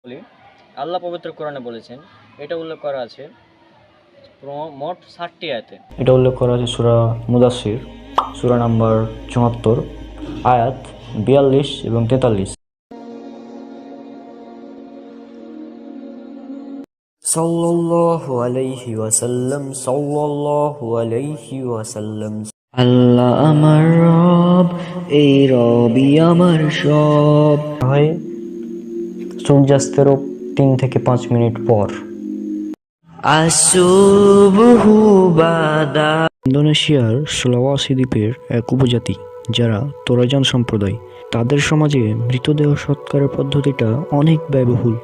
বলি, আল্লাহ পবিত্র কোরআনে বলেছেন, এটা উল্লেখ করা আছে মোট 60টি আয়াতে। এটা উল্লেখ করা আছে সূরা মুদাসসির সূরা নাম্বার ৭৪ আয়াত ৪২ এবং ৪৩। সাল্লাল্লাহু আলাইহি ওয়াসাল্লাম সাল্লাল্লাহু আলাইহি ওয়াসাল্লাম। আল্লাহ আমার রব, এই রবই আমার সব। হয় সূর্যাস্তেরও ৩ থেকে ৫ মিনিট পর। ইন্দোনেশিয়ার সুলাওয়াসি দ্বীপের এক উপজাতি যারা তোরাজান সম্প্রদায়, তাদের সমাজে মৃতদেহ সৎকারের পদ্ধতিটা অনেক ব্যয়বহুল।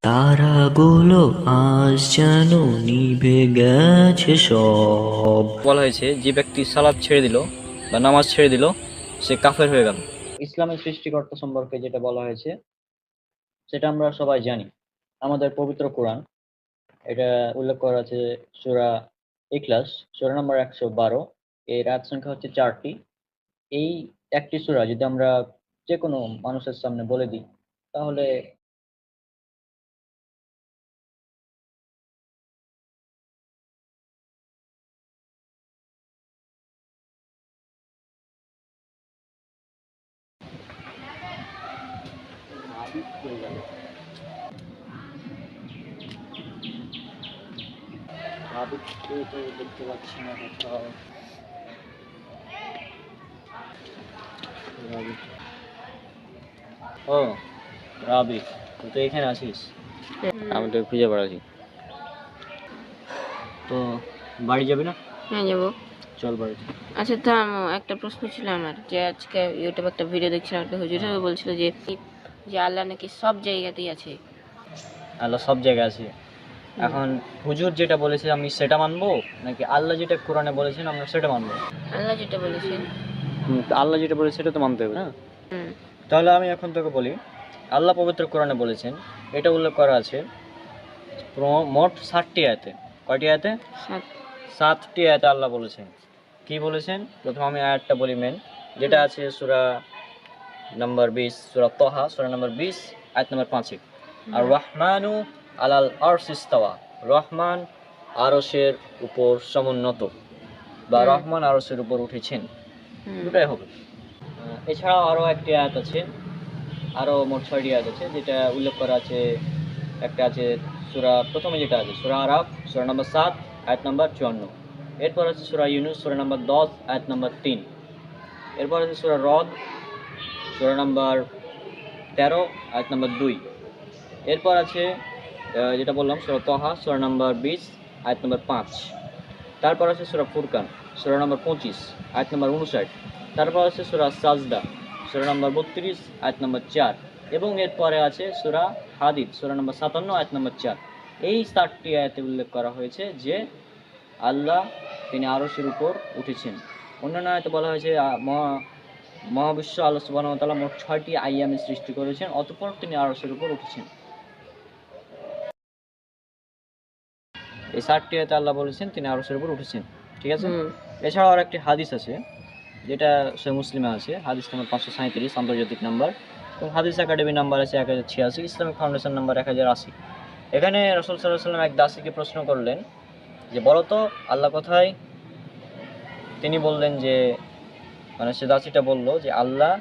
তারাগুলো আজ যেন নিভে গেছে সব। বলা হয়েছে, যে ব্যক্তি সালাত ছেড়ে দিল বা নামাজ ছেড়ে দিল সে কাফের হয়ে গেল। ইসলামের সৃষ্টিকর্তা সম্পর্কে যেটা বলা হয়েছে সেটা আমরা সবাই জানি। আমাদের পবিত্র কোরআন এটা উল্লেখ করা আছে সূরা ইখলাস সূরা নম্বর ১১২, এর আয়াত সংখ্যা হচ্ছে ৪টি। এই একটি সূরা যদি আমরা যে কোনো মানুষের সামনে বলে দিই তাহলে দেখতে পাচ্ছি না কোথাও। ও রাবি, তুই তো এখানে আছিস, আমি তো খুঁজে বেড়াচ্ছি। তো বাড়ি যাবি না? হ্যাঁ যাবো। চল বাড়িতে। আচ্ছা থামো, একটা প্রশ্ন ছিল আমার, যে আজকে ইউটিউবে একটা ভিডিও দেখছিলাম, একটা হুজুর বলছিল যে যে আল্লাহ নাকি সব জায়গাতেই আছে। আল্লাহ সব জায়গায় আছে। এখন হুজুর যেটা বলেছে আমি সেটা মানবো, নাকি আল্লাহ যেটা কোরআনে বলেছেন আমরা সেটা মানবো? আল্লাহ যেটা বলেছেন। আল্লাহ যেটা বলেছে সেটা তো মানতে হবে না? হুম। তাহলে আমি এখন তোকে বলি, আল্লাহ পবিত্র কোরআনে বলেছেন, এটা উল্লেখ করা আছে মোট 60টি আয়াতে। কয়টি আয়াতে? 7টি আয়াতে আল্লাহ বলেছেন। কি বলেছেন? প্রথম আমি আয়াতটা বলি মেন, যেটা আছে সূরা নাম্বার 20, সূরা তাহা সূরা নাম্বার 20 আয়াত নাম্বার 5। আর রহমানু আলাল আরশি ইস্তাওয়া, রহমান আরশের উপর সমুন্নত, বা রহমান আরশের উপর উঠেছেন, দুটাই হবে। এছাড়াও আরও একটি আয়াত আছে, আরও মোট 6টি আয়াত আছে, যেটা উল্লেখ করা আছে। একটা আছে সূরা, প্রথমে যেটা আছে সূরা আরাফ সূরা নাম্বার 7 আয়াত নাম্বার 54। এরপর আছে সূরা ইউনূস সূরা নাম্বার 10 আয়াত নাম্বার 3। এরপর আছে সূরা রদ সূরা নাম্বার 13 আয়াত নাম্বার 2। এরপর আছে যেটা বললাম সূরা তাহা সূরা নাম্বার 20 আয়াত নাম্বার 5। তারপর আছে সূরা ফুরকান সূরা নাম্বার 25 আয়াত নাম্বার 59। তারপর আছে সূরা সাজদা সূরা নাম্বার 32 আয়াত নাম্বার 4। এবং এরপরে আছে সূরা হাদিদ সূরা নাম্বার 57 আয়াত নাম্বার 4। এই 7টি আয়াতে উল্লেখ করা হয়েছে যে আল্লাহ তিনি আরশের উপর উঠেছেন। অন্যান্য আয়াতে বলা হয়েছে মহাবিশ্ব আল্লাহ সুবহানাহু ওয়া তাআলা মোট 6টি আইয়ামে সৃষ্টি করেছেন, অতঃপর তিনি আরশের উপর উঠেছেন। এই 7টি আয়াতে আল্লাহ বলেছেন তিনি আরশের উপর উঠেছেন, ঠিক আছে? এছাড়াও আর একটি হাদিস আছে, যেটা সহিহ মুসলিমে আছে, হাদিস নাম্বার 537 আন্তর্জাতিক নাম্বার, এবং হাদিস একাডেমি নাম্বার আছে 1086, ইসলামিক ফাউন্ডেশন নাম্বার 1080। এখানে রাসূল সাল্লাল্লাহু আলাইহি ওয়াসাল্লাম এক দাসীকে প্রশ্ন করলেন যে বলো তো আল্লাহ কোথায়? তিনি বললেন যে, মানে সে দাসীটা বলল যে আল্লাহ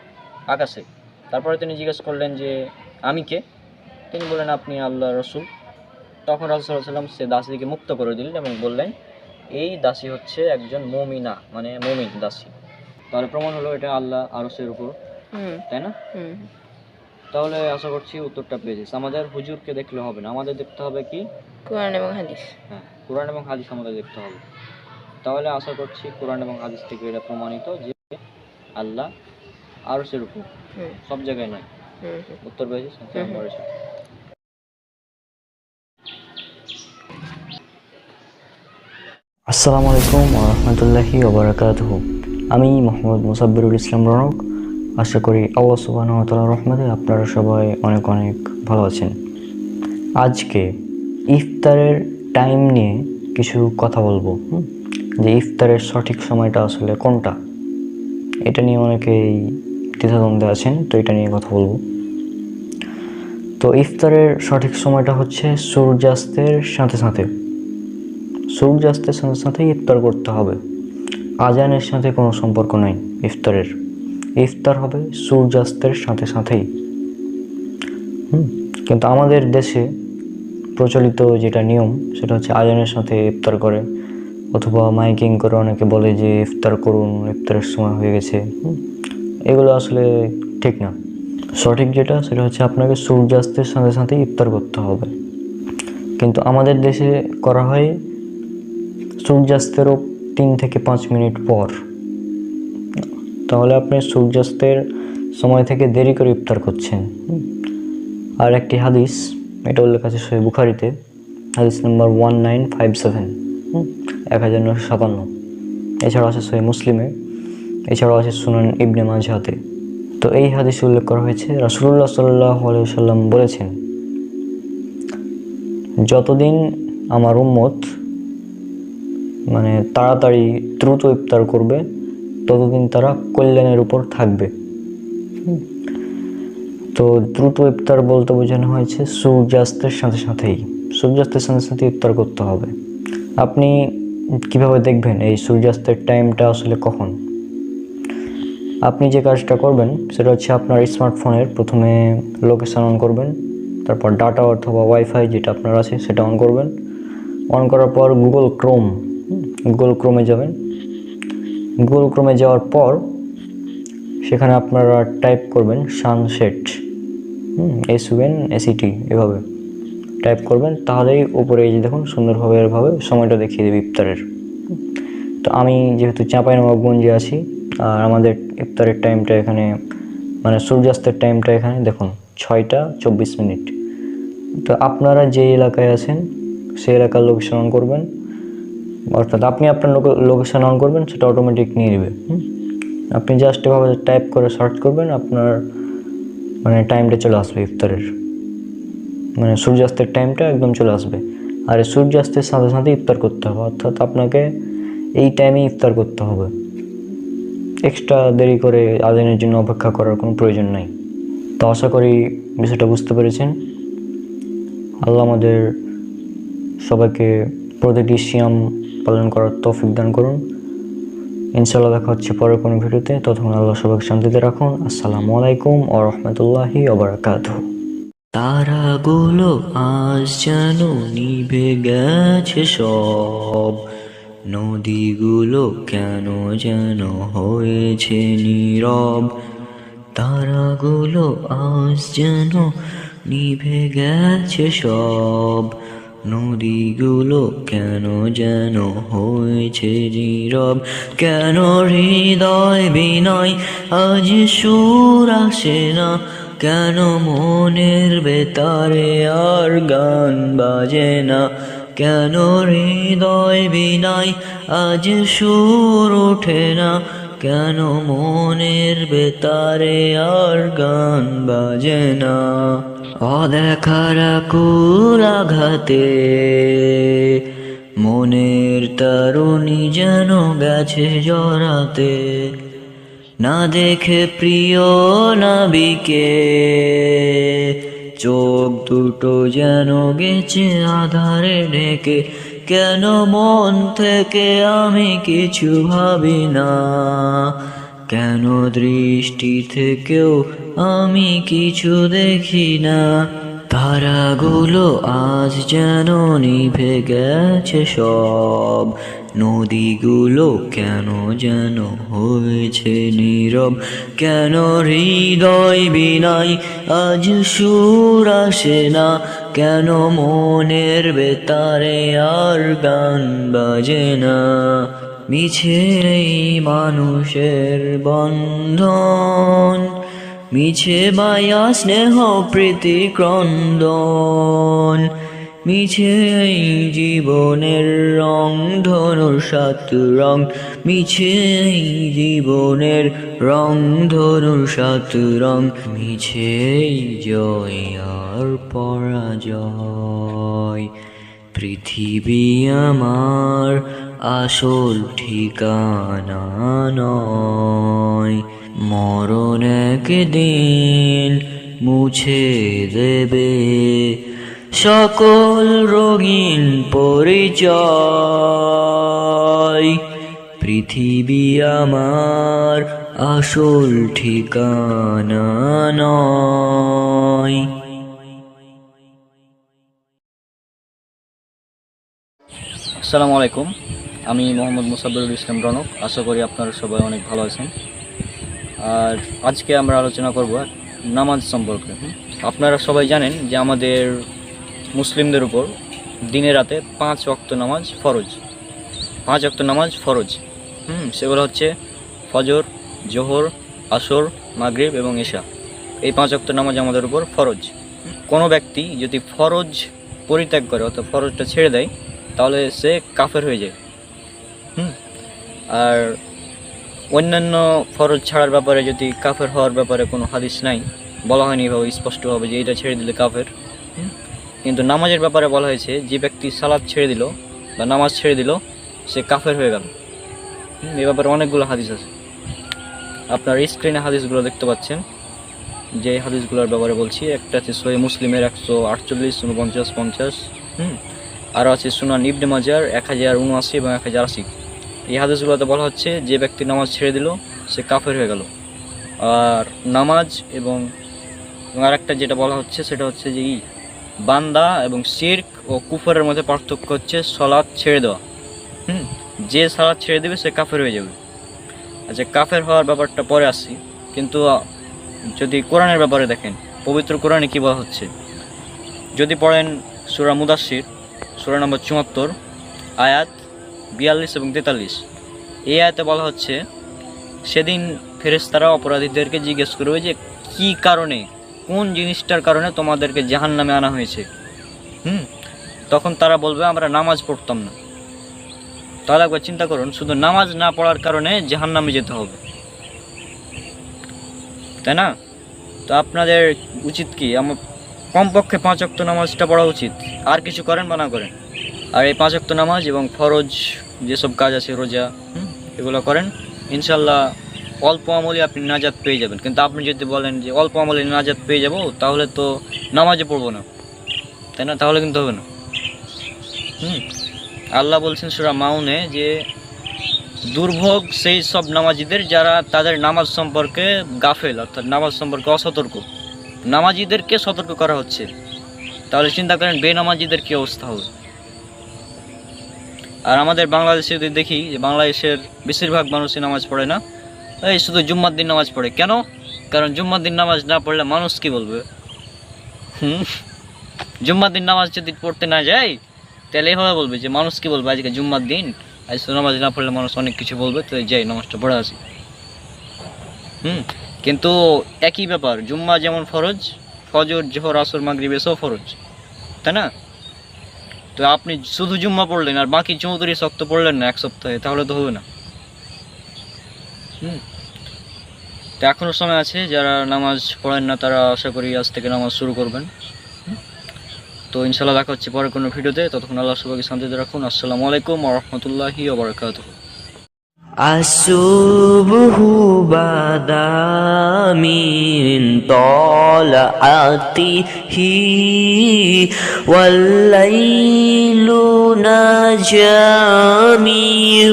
আকাশে। তারপরে তিনি জিজ্ঞেস করলেন যে আমি কে? তিনি বললেন আপনি আল্লাহর রাসূল। তখন রাসূল সাল্লাল্লাহু আলাইহি ওয়াসাল্লাম সে দাসীকে মুক্ত করে দিলেন এবং বললেন এই দাসী হচ্ছে একজন মুমিনা, মানে মুমিন দাসী। তাহলে প্রমাণ হলো এটা আল্লাহ আরশের উপর, তাই না? তাহলে আশা করছি উত্তরটা পেয়েছিস। আমাদের হুজুরকে দেখলে হবে না, আমাদের দেখতে হবে কি? কোরআন এবং হাদিস। হ্যাঁ, কোরআন এবং হাদিস আমাদের দেখতে হবে। তাহলে আশা করছি কোরআন এবং হাদিস থেকে এটা প্রমাণিত যে আল্লাহ আরশের উপর, সব জায়গায় নয়। উত্তর পেয়েছিস? আসসালামু আলাইকুম ওয়া রাহমাতুল্লাহি ওয়া বারাকাতুহু। আমি মোহাম্মদ মুসাব্বিরুল ইসলাম রনক। আশা করি আল্লাহ সুবহানাহু ওয়া তাআলার রহমতে আপনারা সবাই অনেক অনেক ভালো আছেন। আজকে ইফতারের টাইম নিয়ে কিছু কথা বলবো, যে ইফতারের সঠিক সময়টা আসলে কোনটা, এটা নিয়ে অনেকেই দ্বিধাদ্বন্দ্বে আছেন, তো এটা নিয়ে কথা বলবো। তো ইফতারের সঠিক সময়টা হচ্ছে সূর্যাস্তের সাথে সাথে। সূর্যাস্তের সাথে সাথেই ইফতার করতে হবে, আজানের সাথে কোনো সম্পর্ক নাই ইফতারের। ইফতার হবে সূর্যাস্তের সাথে সাথেই। কিন্তু আমাদের দেশে প্রচলিত যেটা নিয়ম সেটা হচ্ছে আজানের সাথে ইফতার করে, অথবা মাইকিং করে অনেকে বলে যে ইফতার করুন, ইফতারের সময় হয়ে গেছে। এগুলো আসলে ঠিক না। সঠিক যেটা সেটা হচ্ছে আপনাকে সূর্যাস্তের সাথে সাথে ইফতার করতে হবে। কিন্তু আমাদের দেশে করা হয় সূর্যাস্তেরও 3 থেকে 5 মিনিট পর। তাহলে আপনি সূর্যাস্তের সময় থেকে দেরি করে ইফতার করছেন। আর একটি হাদিস, এটা উল্লেখ আছে সহিহ বুখারীতে, হাদিস নাম্বার 1957, 1957। এছাড়াও আছে সহিহ মুসলিমে, এছাড়াও আছে সুনান ইবনে মাজাহতে। তো এই হাদিস উল্লেখ করা হয়েছে, রাসূলুল্লাহ সাল্লাল্লাহু আলাইহি ওয়াসাল্লাম বলেছেন, যতদিন আমার উম্মত তাড়াতাড়ি দ্রুত ইফতার করবে ততদিন তারা কল্যাণের উপর থাকবে। তো দ্রুত ইফতার বলতে বোঝানো হয়েছে সূর্যাস্তের সাথে সাথেই, সূর্যাস্তের সাথে সাথে ইফতার করতে হবে। আপনি কিভাবে দেখবেন এই সূর্যাস্তের টাইমটা আসলে কখন? আপনি যে কাজটা করবেন সেটা হচ্ছে আপনার স্মার্টফোনের প্রথমে লোকেশন অন করবেন, তারপর ডাটা অথবা ওয়াইফাই যেটা আপনার আছে সেটা অন করবেন। অন করার পর গুগল ক্রোমে যাবেন। গুগল ক্রোমে যাওয়ার পর সেখানে আপনারা টাইপ করবেন সানসেট, SUNSET, এভাবে টাইপ করবেন। তাহলেই উপরে এই যে দেখুন সুন্দরভাবে এভাবে সময়টা দেখিয়ে দেবে ইফতারের। তো আমি যেহেতু চাঁপাইনবাবগঞ্জে আছি, আর আমাদের ইফতারের টাইমটা এখানে সূর্যাস্তের টাইমটা এখানে দেখুন 6টা 24 মিনিট। তো আপনারা যে এলাকায় আছেন সেই এলাকার লোকেশন অন করবেন, অর্থাৎ আপনি আপনার লোকেশন অন করবেন, সেটা অটোমেটিক নিয়ে নেবে। আপনি জাস্ট এভাবে টাইপ করে সার্চ করবেন, আপনার টাইমটা চলে আসবে ইফতারের, সূর্যাস্তের টাইমটা একদম চলে আসবে। আর সূর্যাস্তের সাথে সাথে ইফতার করতে হবে, অর্থাৎ আপনাকে এই টাইমে ইফতার করতে হবে। এক্সট্রা দেরি করে আজানের জন্য অপেক্ষা করার কোনো প্রয়োজন নাই। তো আশা করি বিষয়টা বুঝতে পেরেছেন। আল্লাহ আমাদের সবাইকে প্রতিটি সিয়াম পালন করার তৌফিক দান করুন। ইনশাআল্লাহ দেখা হচ্ছে পরের কোনো ভিডিওতে। ততক্ষণ আল্লাহ সবাইকে শান্তিতে রাখুন। আসসালামু আলাইকুম ওয়া রাহমাতুল্লাহি ওয়া বারাকাতুহু। তারাগুলো আজ যেন নিভে গেছে সব, নদীগুলো কেন যেন হয়েছে নীরব। তারাগুলো আজ যেন নিভে গেছে সব, নদীগুলো কেন যেন হয়েছে নীরব। কেন হৃদয় বিনয় আজ সুর আসে না, কেন মনের বেতারে আর গান বাজে না। কেন হৃদয় বিনয় আজ সুর ওঠে না, কেন মনের বেতারে আর গান বাজে না। অদেখার আকুল আঘাতে মনের তরুণী যেন গেছে জড়াতে, না দেখে প্রিয় নাবিকে চোখ দুটো যেন গেছে আধারে ঢেকে। কেন মন থেকে আমি কিছু ভাবি না, কেন দৃষ্টি থেকেও আমি কিছু দেখি না। তারাগুলো আজ যেন নিভে গেছে সব, নদীগুলো কেন যেন হয়েছে নীরব। কেন হৃদয় বিনাই আজ সুর আসে না, কেন মনের বেতারে আর গান বাজে না। মিছে এই মানুষের বন্ধন, মিছে মায়া স্নেহ প্রীতি ক্রন্দন, মিছে এই জীবনের রং ধনুর 7 রং, মিছে এই জীবনের রং ধনুর 7 রং। মিছে এই জয় আর পরাজয়, পৃথিবী আমার আসল ঠিকানা নয়। মরণ একদিন মুছে দেবে সকল রঙিন পরিচয়। পৃথিবী আমার আসল ঠিকানা নয়। আসসালামু আলাইকুম, আমি মোহাম্মদ মুসাব্বিরুল ইসলাম রনক। আশা করি আপনারা সবাই অনেক ভালো আছেন। আর আজকে আমরা আলোচনা করব নামাজ সম্পর্কে। আপনারা সবাই জানেন যে আমাদের মুসলিমদের উপর দিনে রাতে 5 ওয়াক্ত নামাজ ফরজ। 5 ওয়াক্ত নামাজ ফরজ। সেগুলো হচ্ছে ফজর, জোহর, আসর, মাগরিব এবং ইশা। এই 5 ওয়াক্ত নামাজ আমাদের উপর ফরজ। কোনো ব্যক্তি যদি ফরজ পরিত্যাগ করে অর্থাৎ ফরজটা ছেড়ে দেয় তাহলে সে কাফের হয়ে যায়। আর অন্যান্য ফরজ ছাড়ার ব্যাপারে যদি কাফের হওয়ার ব্যাপারে কোনো হাদিস নাই, বলা হয়নি এভাবে স্পষ্টভাবে যে এটা ছেড়ে দিলে কাফের। কিন্তু নামাজের ব্যাপারে বলা হয়েছে যে ব্যক্তি সালাত ছেড়ে দিল বা নামাজ ছেড়ে দিল সে কাফের হয়ে গেল। এ ব্যাপারে অনেকগুলো হাদিস আছে, আপনার স্ক্রিনে হাদিসগুলো দেখতে পাচ্ছেন। যে হাদিসগুলোর ব্যাপারে বলছি, একটা আছে সহিহ মুসলিমের 148, 49, 50। আরও আছে সুনান ইবনে মাজার 1079 এবং 1080। এই হাদিসগুলোতে বলা হচ্ছে যে ব্যক্তি নামাজ ছেড়ে দিল সে কাফের হয়ে গেল। আর নামাজ এবং আরেকটা যেটা বলা হচ্ছে সেটা হচ্ছে যে বান্দা এবং শিরক ও কুফরের মধ্যে পার্থক্য হচ্ছে সালাত ছেড়ে দেওয়া। যে সালাত ছেড়ে দেবে সে কাফের হয়ে যাবে। আচ্ছা, কাফের হওয়ার ব্যাপারটা পরে আসছি, কিন্তু যদি কোরআনের ব্যাপারে দেখেন, পবিত্র কোরআনে কী বলা হচ্ছে, যদি পড়েন সূরা মুদাসসির সূরা নম্বর 74 আয়াত 42 এবং 43, এই আয়াতে বলা হচ্ছে সেদিন ফেরেশতারা অপরাধীদেরকে জিজ্ঞেস করবে যে কী কারণে, কোন জিনিসটার কারণে তোমাদেরকে জাহান্নামে আনা হয়েছে। তখন তারা বলবে আমরা নামাজ পড়তাম না। তাহলে একবার চিন্তা করুন, শুধু নামাজ না পড়ার কারণে জাহান্নামে যেতে হবে, তাই না? তো আপনাদের উচিত কি, আমার কমপক্ষে 5 ওয়াক্ত নামাজটা পড়া উচিত। আর কিছু করেন বা না করেন, আর এই 5 ওয়াক্ত নামাজ এবং ফরজ যেসব কাজ আছে, রোজা, এগুলো করেন, ইনশাল্লাহ অল্প আমলে আপনি নাজাত পেয়ে যাবেন। কিন্তু আপনি যদি বলেন যে অল্প আমলে নাজাত পেয়ে যাব, তাহলে তো নামাজে পড়বো না, তাই না? তাহলে কিন্তু হবে না। আল্লাহ বলছেন সূরা মাউনে যে দুর্ভোগ সেই সব নামাজিদের যারা তাদের নামাজ সম্পর্কে গাফেল, অর্থাৎ নামাজ সম্পর্কে অসতর্ক। নামাজিদেরকে সতর্ক করা হচ্ছে, তাহলে চিন্তা করেন বেনামাজিদের কী অবস্থা হবে। আর আমাদের বাংলাদেশে যদি দেখি যে বাংলাদেশের বেশিরভাগ মানুষই নামাজ পড়ে না, এই শুধু জুম্মার দিন নামাজ পড়ে। কেন? কারণ জুম্মার দিন নামাজ না পড়লে মানুষ কি বলবে। জুম্মার দিন নামাজ যদি পড়তে না যায় তাহলে এভাবে বলবে যে মানুষ কি বলবে, আজকে জুম্মার দিন, আজ নামাজ না পড়লে মানুষ অনেক কিছু বলবে, তো যাই নামাজটা পড়ে আসি। কিন্তু একই ব্যাপার, জুম্মা যেমন ফরজ, ফজর, জোহর, আসর, মাগরিব এসব ফরজ, তাই না? তো আপনি শুধু জুম্মা পড়লেন আর বাকি 34 ওয়াক্ত পড়লেন না এক সপ্তাহে, তাহলে তো হবে না। তো এখনও সময় আছে, যারা নামাজ পড়েন না তারা আশা করি আজ থেকে নামাজ শুরু করবেন। তো ইনশাল্লাহ দেখা হচ্ছে পরে কোনো ভিডিওতে। ততক্ষণ আল্লাহ সবাইকে শান্তিতে রাখুন। আসসালামু আলাইকুম ওয়া রাহমাতুল্লাহি ওয়া বারাকাতুহু। الصبح بدا من طلعته والليل نجا من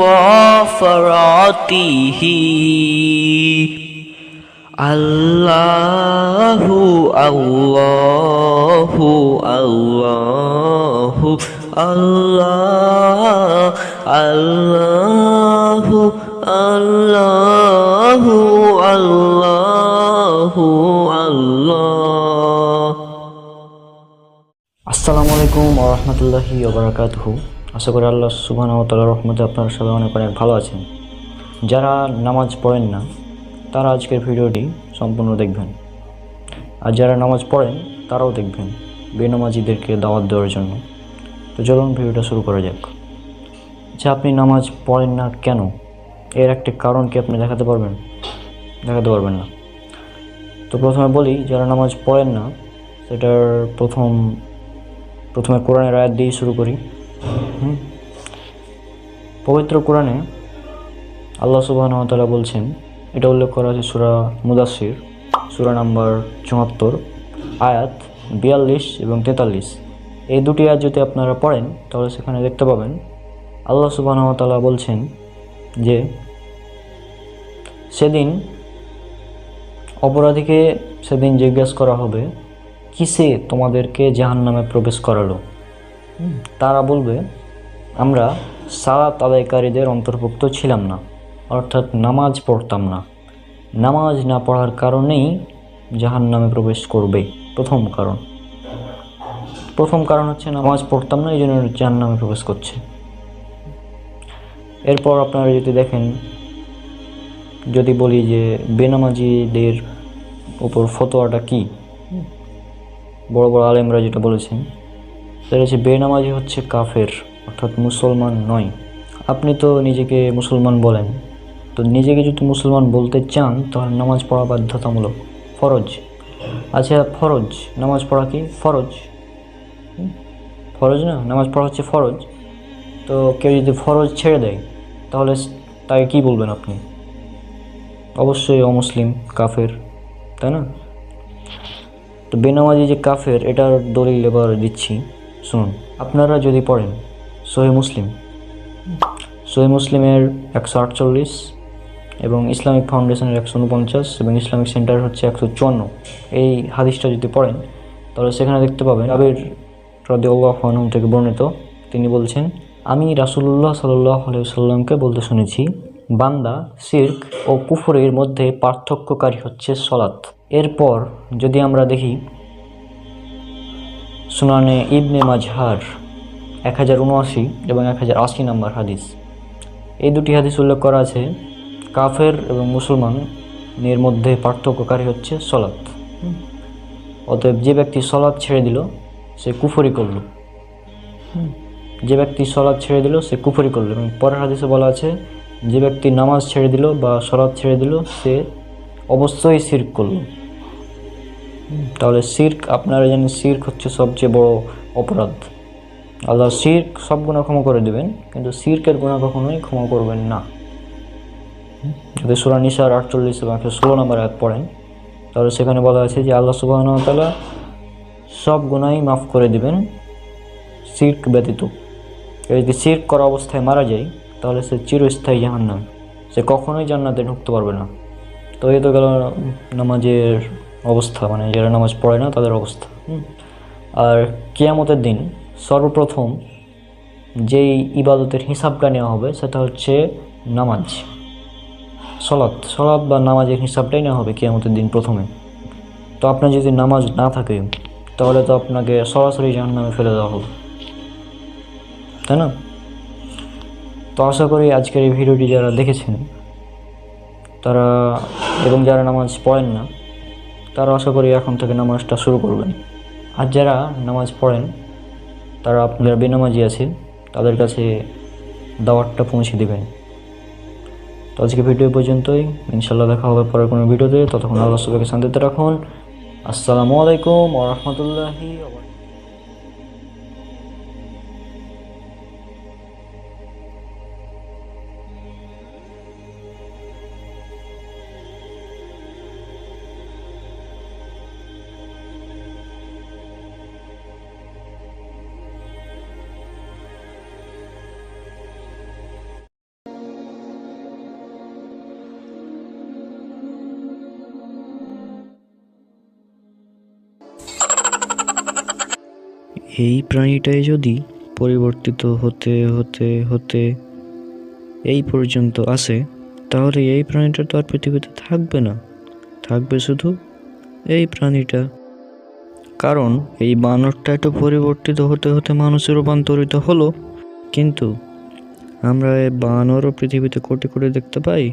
وفرته আল্লাহু আল্লাহু আল্লাহু আল্লাহ আল্লাহু আল্লাহু আল্লাহু আল্লাহ। আসসালামু আলাইকুম ওয়া রাহমাতুল্লাহি ওয়া বারাকাতুহু। আশা করি আল্লাহ সুবহানাহু ওয়া তাআলার রহমতে আপনারা সবাই অনেক অনেক ভালো আছেন। যারা নামাজ পড়েন না তারা আজকের ভিডিওটি সম্পূর্ণ দেখবেন, আর যারা নামাজ পড়েন তারাও দেখবেন, বেনামাজিদেরকে দাওয়াত দেওয়ার জন্য। তো চলুন ভিডিওটা শুরু করা যাক। আচ্ছা, আপনি নামাজ পড়েন না কেন, এর একটা কারণ কি আপনি দেখাতে পারবেন? দেখাতে পারবেন না। তো প্রথমে বলি, যারা নামাজ পড়েন না সেটার প্রথমে কোরআনের আয়াত দিয়ে শুরু করি। পবিত্র কোরআনে আল্লাহ সুবহানাহু ওয়া তাআলা বলছেন, এটা উল্লেখ করা আছে সূরা মুদাসসির সূরা নাম্বার ৭৪ আয়াত ৪২ এবং ৪৩। এই দুটি আয়াত যদি আপনারা পড়েন তাহলে সেখানে দেখতে পাবেন আল্লাহ সুবহানাহু ওয়া তাআলা বলছেন যে সেদিন অপরাধীকে সেদিন জিজ্ঞাসা করা হবে, কিসে তোমাদেরকে জাহান্নামে প্রবেশ করালো? তারা বলবে, আমরা সালাত আদায়কারীদের অন্তর্ভুক্ত ছিলাম না, অর্থাৎ নামাজ পড়তাম না। নামাজ না পড়ার কারণেই জাহান্নামে প্রবেশ করবে। প্রথম কারণ হচ্ছে নামাজ পড়তাম না, এই জন্য জাহান্নামে প্রবেশ করছে। এরপর আপনারা যদি দেখেন, যদি বলি যে বেনামাজিদের উপর ফতোয়াটা কি, বড় বড় আলেমরা যেটা বলেছেন সেটা হচ্ছে বেনামাজি হচ্ছে কাফের, অর্থাৎ মুসলমান নয়। আপনি তো নিজেকে মুসলমান বলেন, তো নিজেকে যদি মুসলমান বলতে চান তাহলে নামাজ পড়া বাধ্যতামূলক, ফরজ। আচ্ছা ফরজ, নামাজ পড়া কি ফরজ? ফরজ না, নামাজ পড়া হচ্ছে ফরজ। তো কেউ যদি ফরজ ছেড়ে দেয় তাহলে তাকে কি বলবেন আপনি? অবশ্যই অমুসলিম, কাফের, তাই না? তো বেনামাজি যে কাফের এটার দলিল এবার দিচ্ছি, শুনুন। আপনারা যদি পড়েন সহিহ মুসলিমের 148 এবং ইসলামিক ফাউন্ডেশনের 149 এবং ইসলামিক সেন্টার হচ্ছে 154, এই হাদিসটা যদি পড়েন তাহলে সেখানে দেখতে পাবেন জাবের রাদিয়াল্লাহু আনহু থেকে বর্ণিত, তিনি বলছেন, আমি রাসূলুল্লাহ সাল্লাল্লাহু আলাইহি ওয়াসাল্লামকে বলতে শুনেছি, বান্দা শিরক ও কুফরের মধ্যে পার্থক্যকারী হচ্ছে সলাত। এরপর যদি আমরা দেখি সুনানে ইবনে মাজাহর 1079 এবং 1080 নম্বর হাদিস, এই দুটি হাদিস উল্লেখ করা আছে, কাফের এবং মুসলমানের মধ্যে পার্থক্যকারী হচ্ছে সলাত। অতএব যে ব্যক্তি সলাত ছেড়ে দিল সে কুফরি করল, এবং পরের হাদিসে বলা আছে যে ব্যক্তি নামাজ ছেড়ে দিল বা সলাত ছেড়ে দিল সে অবশ্যই শিরক করল। তাহলে শিরক, আপনারা জানেন শিরক হচ্ছে সবচেয়ে বড় অপরাধ। আল্লাহ শিরক সব গুনাহ ক্ষমা করে দেবেন, কিন্তু শিরকের গুনাহ কখনোই ক্ষমা করবেন না। যদি সূরা নিসার 48 এবং 116 নম্বর আয়াত পড়েন তাহলে সেখানে বলা আছে যে আল্লাহ সুবহানাহু ওয়া তাআলা সব গুনাহই মাফ করে দিবেন শিরক ব্যতীত। কেউ যদি শিরক করা অবস্থায় মারা যায় তাহলে সে চিরস্থায়ী জাহান্নাম, সে কখনোই জান্নাতে ঢুকতে পারবে না। তো এই তো গেল নামাজের অবস্থা, মানে যারা নামাজ পড়ে না তাদের অবস্থা। আর কিয়ামতের দিন সর্বপ্রথম যেই ইবাদতের হিসাবটা নেওয়া হবে সেটা হচ্ছে নামাজ, সলাত বা নামাজের হিসাবটাই নেওয়া হবে কিয়ামতের দিন প্রথমে। তো আপনার যদি নামাজ না থাকে তাহলে তো আপনাকে সরাসরি জাহান্নামে ফেলে দেওয়া হবে, তাই না? তো আশা করি আজকের এই ভিডিওটি যারা দেখেছেন তারা, এবং যারা নামাজ পড়েন না তারা আশা করি এখন থেকে নামাজটা শুরু করবেন। আর যারা নামাজ পড়েন তারা আপনারা বেনামাজি আছে তাদের কাছে দাওয়াতটা পৌঁছে দেবেন। তো আজকে ভিডিও পর্যন্তই, ইনশাল্লাহ দেখা হবে পরের কোনো ভিডিওতে। ততক্ষণ আল্লাহ সবাইকে শান্তিতে রাখুন। আসসালামু আলাইকুম ওয়া রাহমাতুল্লাহি ওয়া বারাকাতুহু। এই প্রাণীটাই যদি পরিবর্তিত হতে হতে হতে এই পর্যন্ত আসে তাহলে এই প্রাণীটা তো আর পৃথিবীতে থাকবে না, থাকবে শুধু এই প্রাণীটা। কারণ এই বানরটা একটু পরিবর্তিত হতে হতে মানুষে রূপান্তরিত হলো, কিন্তু আমরা এই বানরও পৃথিবীতে কোটি কোটি দেখতে পাই,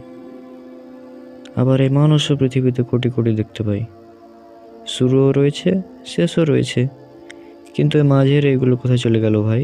আবার এই মানুষও পৃথিবীতে কোটি কোটি দেখতে পাই। শুরুও রয়েছে, শেষও রয়েছে, কিন্তু মাঝের এইগুলো কোথায় চলে গেল ভাই?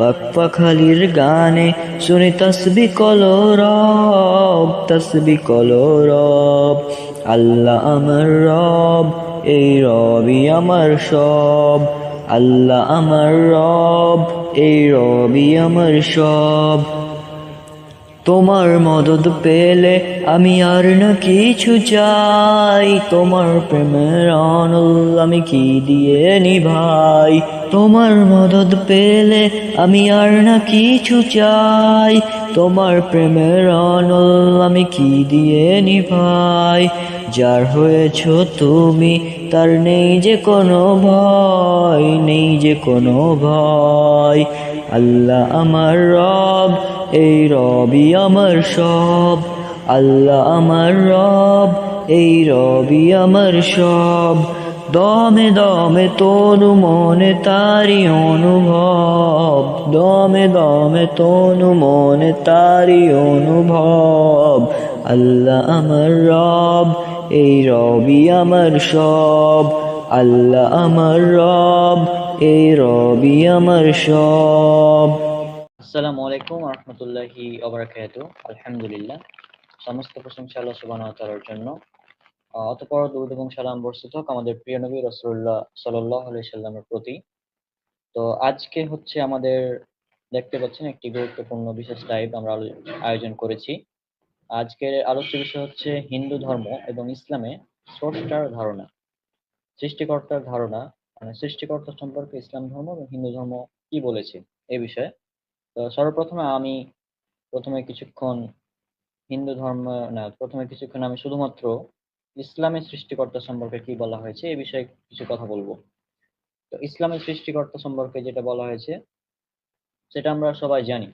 পাক পাখালির গানে শুনি তসবি কলরব আল্লাহ আমার রব, এই রবি আমার সব। আল্লাহ আমার রব, এই রবি আমার সব। তোমার মদদ পেলে আমি আর না কিছু চাই, তোমার প্রেমের অনল আমি কি দিয়ে নিভাই। তোমার মদদ পেলে আমি আর না কিছু চাই, তোমার প্রেমের অনল আমি কি দিয়ে নিভাই। যার হয়েছ তুমি তার নেই যে কোনো ভয়, নেই যে কোনো ভয়। আল্লাহ আমার রব, এই রবি আমার সব। আল্লাহ আমার রব, এই রবি আমার সব। দমে দমে তনু মনে তারি অনুভব, দমে দমে তনু মনে তারি অনুভব। আল্লাহ আমার রব, এই রবি আমার সব। আল্লাহ আমার রব, এই রবি আমার সব। আসসালামু আলাইকুম রহমতুল্লাহি ওবারাকাতুহু। আলহামদুলিল্লাহ, সমস্ত প্রশংসা আল্লাহ সুবহানাহু ওয়া তাআলার জন্য। অতঃপর দরুদ এবং সালাম বর্ষিত হোক আমাদের প্রিয় নবী রাসূলুল্লাহ সাল্লাল্লাহু আলাইহি সাল্লামের প্রতি। তো আজকে হচ্ছে আমাদের দেখতে পাচ্ছেন একটি গুরুত্বপূর্ণ বিশেষ লাইভ আমরা আয়োজন করেছি। আজকের আলোচ্য বিষয় হচ্ছে হিন্দু ধর্ম এবং ইসলামে স্রষ্টার ধারণা, সৃষ্টিকর্তার ধারণা, মানে সৃষ্টিকর্তা সম্পর্কে ইসলাম ধর্ম এবং হিন্দু ধর্ম কি বলেছে এই বিষয়ে। তো সর্বপ্রথমে আমি কিছুক্ষণ হিন্দু ধর্ম না প্রথমে কিছুক্ষণ আমি শুধুমাত্র ইসলামের সৃষ্টিকর্তা সম্পর্কে কি বলা হয়েছে এই বিষয়ে কিছু কথা বলবো। তো ইসলামের সৃষ্টিকর্তা সম্পর্কে যেটা বলা হয়েছে সেটা আমরা সবাই জানি।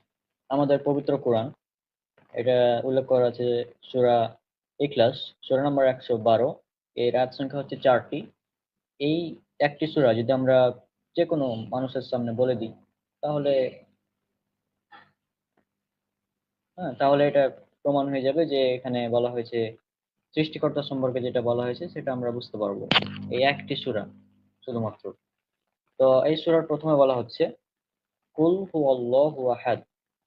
আমাদের পবিত্র কোরআন এটা উল্লেখ করা আছে সূরা ইখলাস, সূরা নম্বর 112। এর আয়াত সংখ্যা হচ্ছে 4টি। এই একটি সূরা যদি আমরা যে কোনো মানুষের সামনে বলে দিই তাহলে তাহলে এটা প্রমাণ হয়ে যাবে যে এখানে বলা হয়েছে সৃষ্টিকর্তা সম্পর্কে যেটা বলা হয়েছে সেটা আমরা বুঝতে পারবো এই একটি সূরা শুধুমাত্র। তো এই সূরার প্রথমে বলা হচ্ছে কুল হুয়াল্লাহু আহাদ,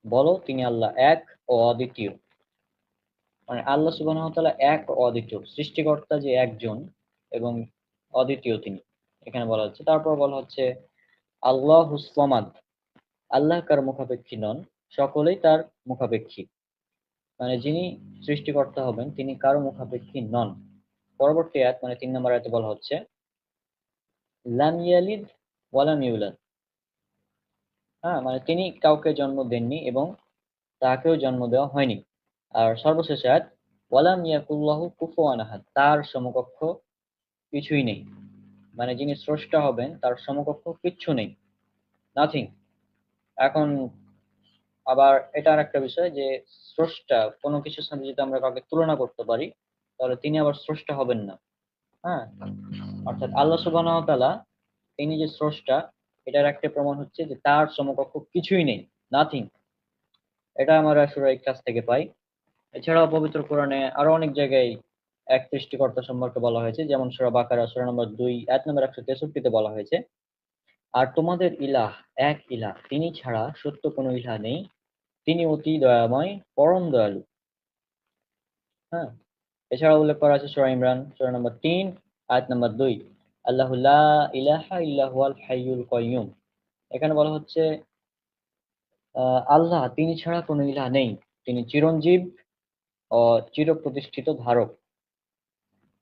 বলো তিনি আল্লাহ এক ও অদ্বিতীয়। মানে আল্লাহ সুবহানাহু ওয়া তাআলা এক ও অদ্বিতীয়, সৃষ্টিকর্তা যে একজন এবং অদ্বিতীয় তিনি, এখানে বলা হচ্ছে। তারপর বলা হচ্ছে আল্লাহুস সামাদ, আল্লাহ কার মুখাপেক্ষী নন, সকলেই তার মুখাপেক্ষী। মানে যিনি সৃষ্টিকর্তা হবেন তিনি কারো মুখাপেক্ষী নন। পরবর্তী আয়াত মানে 3 নম্বর আয়াতে বলা হচ্ছে লাম ইয়ালিদ ওয়ালাম ইউলাদ, মানে তিনি কাউকে জন্ম দেননি এবং তাকেও জন্ম দেওয়া হয়নি। আর সর্বশেষ আয়াত ওয়ালাম ইয়াকুল্লাহু কুফুয়ান আহাদ, তার সমকক্ষ কিছুই নেই। মানে যিনি স্রষ্টা হবেন তার সমকক্ষ কিচ্ছু নেই, নাথিং। এখন আবার এটা আর একটা বিষয় যে স্রষ্টা কোনো কিছুর সাথে যদি আমরা কাউকে তুলনা করতে পারি তাহলে তিনি আবার স্রষ্টা হবেন না। হ্যাঁ, অর্থাৎ আল্লাহ সুবহানাহু ওয়া তাআলা তিনি যে স্রষ্টা এটার একটা প্রমাণ হচ্ছে যে তার সমকক্ষ কিছুই নেই, নাথিং। এটা আমরা সূরা ইখলাস থেকে পাই। এছাড়াও পবিত্র কোরআনে আরো অনেক জায়গায় এক সৃষ্টিকর্তা সম্পর্কে বলা হয়েছে, যেমন সূরা বাকারা সূরা নম্বর 2 আয়াত নম্বর 163 তে বলা হয়েছে আর তোমাদের ইলাহ এক ইলাহ, তিনি ছাড়া সত্য কোনো ইলাহ নেই, তিনি অতি দয়াময় পরম দয়ালু। হ্যাঁ, এছাড়াও উল্লেখ করা আছে সূরা ইমরান সূরা নম্বর 3 আয়াত নম্বর 2 আল্লাহু লা ইলাহা ইল্লা হুয়াল হাইয়ুল কাইয়্যুম। এখানে বলা হচ্ছে আল্লাহ তিনি ছাড়া কোনো ইলাহ নেই, তিনি চিরঞ্জীব ও চিরপ্রতিষ্ঠিত ধারক।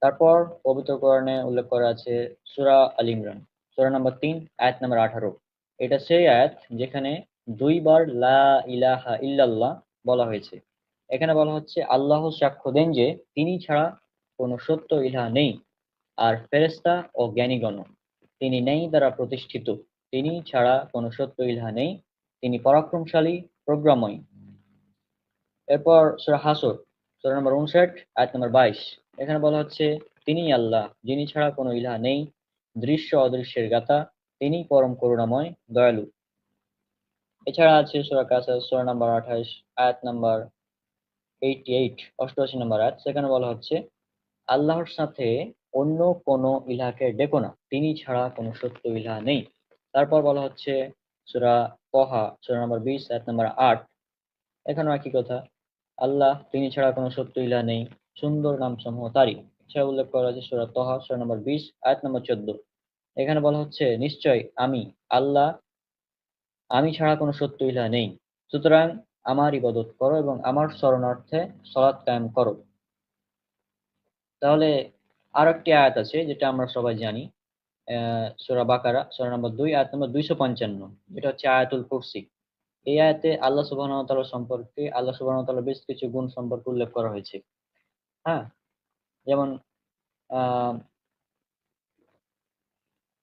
তারপর পবিত্র কোরআনে উল্লেখ করা আছে সূরা আল ইমরান সূরা নম্বর 3 আয়াত নম্বর 18। এটা সেই আয়াত যেখানে 2বার লা ইলাহা ইল্লাল্লাহ বলা হয়েছে। এখানে বলা হচ্ছে আল্লাহ সাক্ষ্য দেন যে তিনি ছাড়া কোনো সত্য ইলাহ নেই, আর ফেরেশতা ও জ্ঞানীগণ তিনি নেই দ্বারা প্রতিষ্ঠিত, তিনি ছাড়া কোনো সত্য ইলাহ নেই, তিনি পরাক্রমশালী প্রজ্ঞাময়। এরপর সূরা হাসর সূরা নম্বর 59 আয়াত নম্বর 22। এখানে বলা হচ্ছে তিনি আল্লাহ যিনি ছাড়া কোনো ইলাহ নেই, দৃশ্য অদৃশ্যের জ্ঞাতা, তিনি পরম করুণাময় দয়ালু। এছাড়া আছে সূরা কাসাস সূরা নম্বর 28 আয়াত নম্বর 88 নম্বর আয়াত। সেখানে বলা হচ্ছে আল্লাহর সাথে অন্য কোনো ইলাহকে ডেকো না, তিনি ছাড়া কোনো সত্য ইলাহ নেই। তারপর বলা হচ্ছে সূরা তহা সূরা নম্বর 20 আয়াত নম্বর 8। এখানেও একই কথা, আল্লাহ তিনি ছাড়া কোনো সত্য ইলাহ নেই, সুন্দর নাম সমূহ তারই, সে উল্লেখ করা হয়েছে সূরা তহা সূরা নম্বর 20 আয়াত নম্বর 14। এখানে বলা হচ্ছে নিশ্চয় আমি আল্লাহ, আমি ছাড়া কোনো সত্য ইলাহ নেই, সুতরাং আমার ইবাদত করো এবং আমার শরণার্থে সালাত কায়েম করো। তাহলে আর একটি আয়াত আছে যেটা আমরা সবাই জানি, সূরা বাকারা সূরা নম্বর 2 আয়াত নম্বর 255, যেটা হচ্ছে আয়াতুল কুরসি। এই আয়াতে আল্লাহ সুবহানাহু ওয়া তাআলা সম্পর্কে, আল্লাহ সুবহানাহু ওয়া তাআলার বেশ কিছু গুণ সম্পর্কে উল্লেখ করা হয়েছে। হ্যাঁ, যেমন আহ,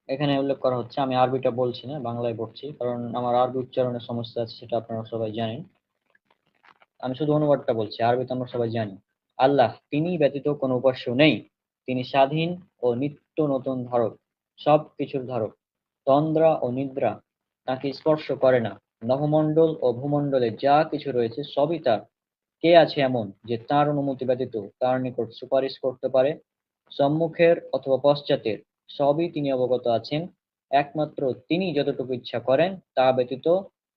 এখানে উল্লেখ করা হচ্ছে, আমি আরবিটা বলছি না, বাংলায় পড়ছি, কারণ আমার আরবি উচ্চারণের সমস্যা আছে, সেটা আপনারা সবাই জানেন। আমি শুধু অনুবাদটা বলছি, আরবি তো আমরা সবাই জানি। আল্লাহ তিনি ব্যতীত কোনো উপাস্য নেই, তিনি স্বাধীন ও নিত্য নতুন ধারক, সব কিছুর ধারক। তন্দ্রা ও নিদ্রা তাকে স্পর্শ করে না, নভমণ্ডল ও ভূমণ্ডলে যা কিছু রয়েছে সবই তার। কে আছে এমন যে তার অনুমতি ব্যতীত তার নিকট সুপারিশ করতে পারে? সম্মুখের অথবা পশ্চাতের সবই তিনি অবগত আছেন। একমাত্র তিনি যতটুকু ইচ্ছা করেন, তা ব্যতীত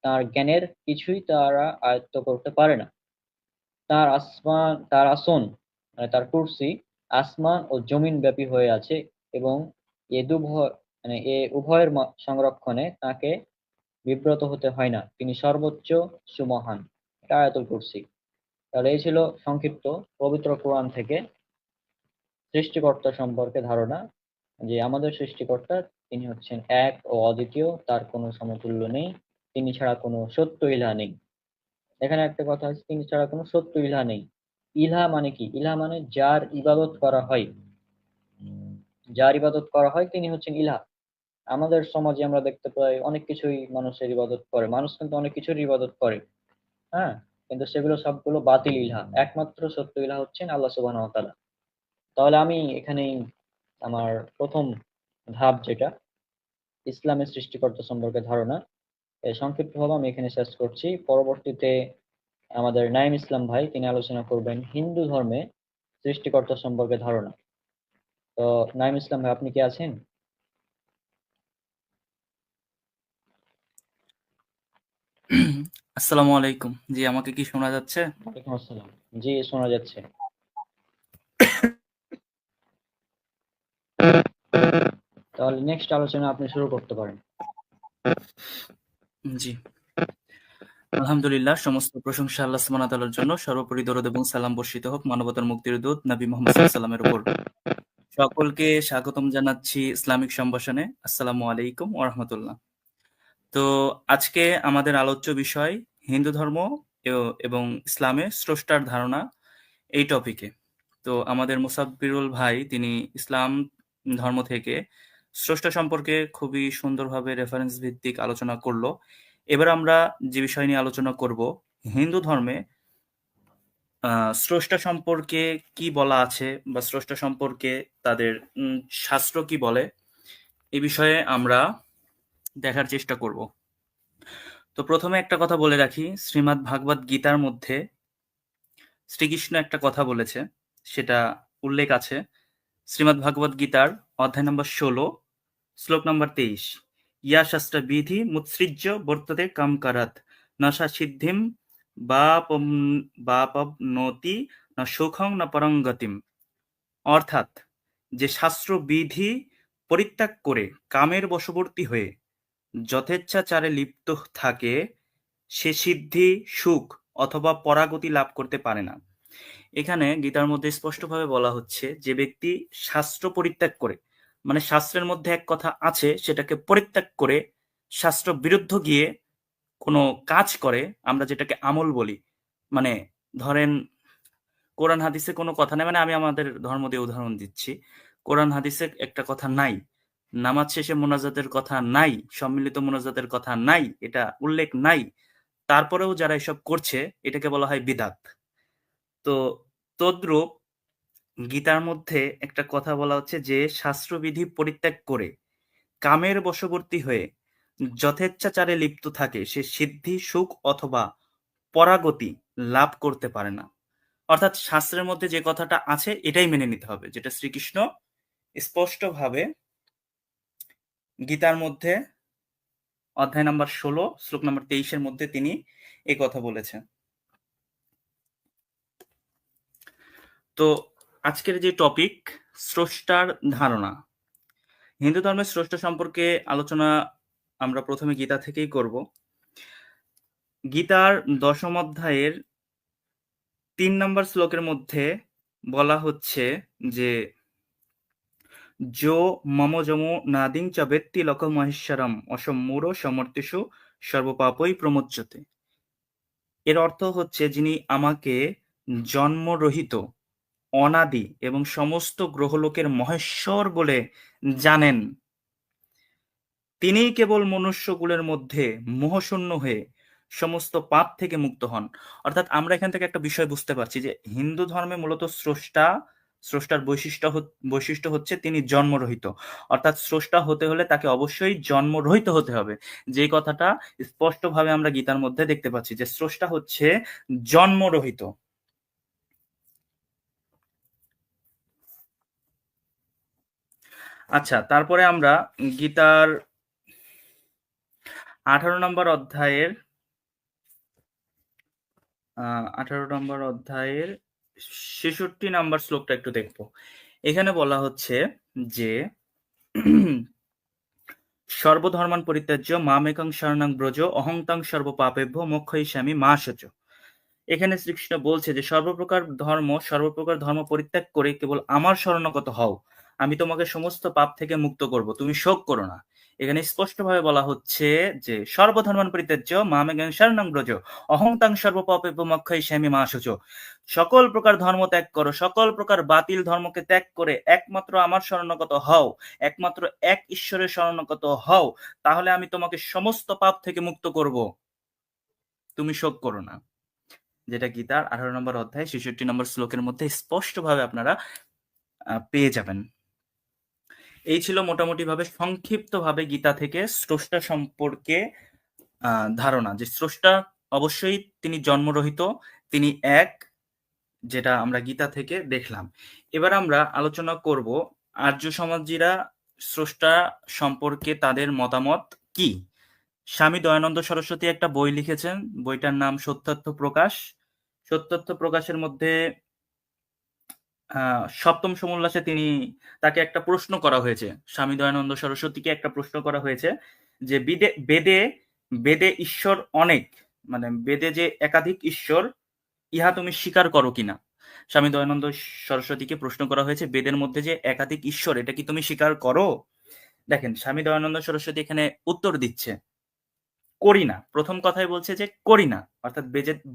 তার জ্ঞানের কিছুই তারা আয়ত্ত করতে পারে না। তার আসন মানে তার কুরসি আসমান ও জমিন ব্যাপী হয়ে আছে, এবং এ উভয়ের সংরক্ষণে তাকে বিব্রত হতে হয় না। তিনি সর্বোচ্চ সুমহান। এটা আয়াতুল কুরসি। তাহলে এই ছিল সংক্ষিপ্ত পবিত্র কোরআন থেকে সৃষ্টিকর্তা সম্পর্কে ধারণা, যে আমাদের সৃষ্টিকর্তা তিনি হচ্ছেন এক ও অদ্বিতীয়, তার কোনো সমতুল্য নেই, তিনি ছাড়া কোনো সত্য ইলাহ নেই। এখানে একটা কথা আছে, তিনি ছাড়া কোনো সত্য ইলাহ নেই। ইলাহ মানে কি? ইলাহ মানে যার ইবাদত করা হয়, যার ইবাদত করা হয় তিনি হচ্ছেন ইলাহ। আমাদের সমাজে আমরা দেখতে পাই অনেক কিছুই মানুষের ইবাদত করে, মানুষ কিন্তু অনেক কিছুর ইবাদত করে। হ্যাঁ, কিন্তু সেগুলো সবগুলো বাতিল ইলাহ, একমাত্র সত্য ইলাহ হচ্ছেন আল্লাহ সুবহানাহু ওয়া তাআলা। তাহলে আমি এখানেই আমার প্রথম ধাপ, যেটা ইসলামের সৃষ্টিকর্তা সম্পর্কে ধারণা, সংক্ষিপ্তভাবে আমি এখানে শেষ করছি। পরবর্তীতে আমাদের নাইম ইসলাম ভাই তিনি আলোচনা করবেন হিন্দু ধর্মে সৃষ্টিকর্তা সম্পর্কে ধারণা। তো নাইম ইসলাম ভাই, আপনি কি আছেন? আসসালামু আলাইকুম। জি, আমাকে কি শোনা যাচ্ছে? ওয়ালাইকুম আসসালাম। জি, শোনা যাচ্ছে। তাহলে নেক্সট আলোচনা আপনি শুরু করতে পারেন। জি, আলহামদুলিল্লাহ, সমস্ত প্রশংসা আল্লাহ সুবহানাহু ওয়া তাআলার জন্য। সর্বোপরি দরুদ এবং সালাম বর্ষিত হোক মানবতার মুক্তির দূত নবী মুহাম্মদ সাল্লাল্লাহু আলাইহি সাল্লামের উপর। সকলকে স্বাগতম জানাচ্ছি ইসলামিক সম্ভাষণে। আসসালামু আলাইকুম ওয়া রাহমাতুল্লাহ। তো আজকে আমাদের আলোচ্য বিষয় হিন্দু ধর্ম এবং ইসলামে স্রষ্টার ধারণা, এই টপিকে। তো আমাদের মুসাব্বিরুল ভাই তিনি ইসলাম ধর্ম থেকে স্রষ্টা সম্পর্কে খুবই সুন্দরভাবে রেফারেন্স ভিত্তিক আলোচনা করলো। এবার আমরা যে বিষয় নিয়ে আলোচনা করব, হিন্দু ধর্মে স্রষ্টা সম্পর্কে কি বলা আছে বা স্রষ্টা সম্পর্কে তাদের শাস্ত্র কি বলে, এই বিষয়ে আমরা দেখার চেষ্টা করব। তো প্রথমে একটা কথা বলে রাখি, শ্রীমদ্ ভাগবত গীতার মধ্যে শ্রীকৃষ্ণ একটা কথা বলেছে, সেটা উল্লেখ আছে শ্রীমদ্ ভাগবত গীতার অধ্যায় নম্বর 16 শ্লোক নম্বর 23। ইয়া শাস্ত্র বিধি মুৎসৃজ্য বর্ততে কামকারাত নশা সিদ্ধিম বাপনতি ন সুখং ন পরঙ্গতিম। অর্থাৎ, যে শাস্ত্র বিধি পরিত্যাগ করে কামের বশবর্তী হয়ে যথেচ্ছাচারে লিপ্ত থাকে, সে সিদ্ধি, সুখ অথবা পরাগতি লাভ করতে পারে না। এখানে গীতার মধ্যে স্পষ্টভাবে বলা হচ্ছে, যে ব্যক্তি শাস্ত্র পরিত্যাগ করে, মানে শাস্ত্রের মধ্যে এক কথা আছে সেটাকে পরিত্যাগ করে শাস্ত্র বিরুদ্ধ গিয়ে কোনো কাজ করে, আমরা যেটাকে আমল বলি। মানে ধরেন কোরআন হাদিসে কোনো কথা নাই, মানে আমি আমাদের ধর্ম দিয়ে উদাহরণ দিচ্ছি। কোরআন হাদিসে একটা কথা নাই, নামাজ শেষে মোনাজাতের কথা নাই, সম্মিলিত মোনাজাতের কথা নাই, এটা উল্লেখ নাই, তারপরেও যারা এসব করছে এটাকে বলা হয় বিদআত। তো তদ্রূপ গীতার মধ্যে একটা কথা বলা হচ্ছে, যে শাস্ত্রবিধি পরিত্যাগ করে কামের বশবর্তী হয়ে যথেচ্ছাচারে লিপ্ত থাকে, সে সিদ্ধি, সুখ অথবা পরাগতি লাভ করতে পারে না। অর্থাৎ শাস্ত্রের মধ্যে যে কথাটা আছে এটাই মেনে নিতে হবে, যেটা শ্রীকৃষ্ণ স্পষ্টভাবে গীতার মধ্যে অধ্যায় নাম্বার 16 শ্লোক নাম্বার 23-এর মধ্যে তিনি এই কথা বলেছেন। তো আজকের যে টপিক, স্রষ্টার ধারণা। হিন্দু ধর্মের স্রষ্টা সম্পর্কে আলোচনা আমরা প্রথমে গীতা থেকেই করব। গীতার 10ম অধ্যায়ের 3 নম্বর শ্লোকের মধ্যে বলা হচ্ছে যে যো মম যমো নাদিং চ বেত্তি লোক মহেশ্বরম অসম্মূঢ় সমর্থিষু সর্বপাপই প্রমোচ্যতে। এর অর্থ হচ্ছে যিনি আমাকে জন্মরহিত, অনাদি এবং সমস্ত গ্রহলোকের মহেশ্বর বলে জানেন, তিনিই কেবল মনুষ্যকুলের মধ্যে মোহশূন্য হয়ে সমস্ত পাপ থেকে মুক্ত হন। অর্থাৎ আমরা এখান থেকে একটা বিষয় বুঝতে পারছি যে হিন্দু ধর্মে মূলত স্রষ্টার বৈশিষ্ট্য হচ্ছে তিনি জন্মরহিত। অর্থাৎ স্রষ্টা হতে হলে তাকে অবশ্যই জন্মরহিত হতে হবে। যে কথাটা স্পষ্টভাবে আমরা গীতার মধ্যে দেখতে পাচ্ছি যে স্রষ্টা হচ্ছে জন্মরহিত। আচ্ছা, তারপরে আমরা গীতার 18 নম্বর অধ্যায়ের 66 নম্বর শ্লোকটা একটু দেখবো। এখানে বলা হচ্ছে যে সর্বধর্মান পরিত্যাজ্য মামেকং শরণং ব্রজ অহংতাং সর্বপাপেভ্য মোক্ষয়িষ্যামি মা শুচ। এখানে শ্রীকৃষ্ণ বলছে যে সর্বপ্রকার ধর্ম পরিত্যাগ করে কেবল আমার শরণাগত হও, আমি তোমাকে সমস্ত পাপ থেকে মুক্ত করব, তুমি শোক করো না। এখানে স্পষ্টভাবে বলা হচ্ছে যে সর্বধর্মান পরিত্যাজ্য মামেকং শরণং ব্রজ অহংতাং সর্বপাপেভ্য মোক্ষয়িষ্যামি মা শুচ। সকল প্রকার ধর্ম ত্যাগ করো, সকল প্রকার বাতিল ধর্মকে ত্যাগ করে একমাত্র আমার শরণাগত হও, একমাত্র এক ঈশ্বরের শরণাগত হও, তাহলে আমি তোমাকে সমস্ত পাপ থেকে মুক্ত করব, তুমি শোক করো না। যেটা গীতার 18 নম্বর অধ্যায় 66 নম্বর শ্লোকের মধ্যে স্পষ্টভাবে আপনারা পেয়ে যাবেন। এই ছিল মোটামুটি ভাবে সংক্ষিপ্ত ভাবে গীতা থেকে স্রষ্টা সম্পর্কে ধারণা, যে স্রষ্টা অবশ্যই তিনি জন্মরহিত, তিনি এক, যেটা আমরা গীতা থেকে দেখলাম। এবার আমরা আলোচনা করব আর্য সমাজীরা স্রষ্টা সম্পর্কে তাদের মতামত কি। স্বামী দয়ানন্দ সরস্বতী একটা বই লিখেছেন, বইটার নাম সত্যার্থ প্রকাশ। সত্যার্থ প্রকাশের মধ্যে 7ম সমোল্লাসে তাকে একটা প্রশ্ন করা হয়েছে, স্বামী দয়ানন্দ সরস্বতীকে একটা প্রশ্ন করা হয়েছে যে বেদে ঈশ্বর অনেক, মানে বেদে যে একাধিক ঈশ্বর, ইহা তুমি স্বীকার করো কিনা। স্বামী দয়ানন্দ সরস্বতীকে প্রশ্ন করা হয়েছে বেদের মধ্যে যে একাধিক ঈশ্বর, এটা কি তুমি স্বীকার করো। দেখেন, স্বামী দয়ানন্দ সরস্বতী এখানে উত্তর দিচ্ছে করি না। প্রথম কথাই বলছে যে করি না, অর্থাৎ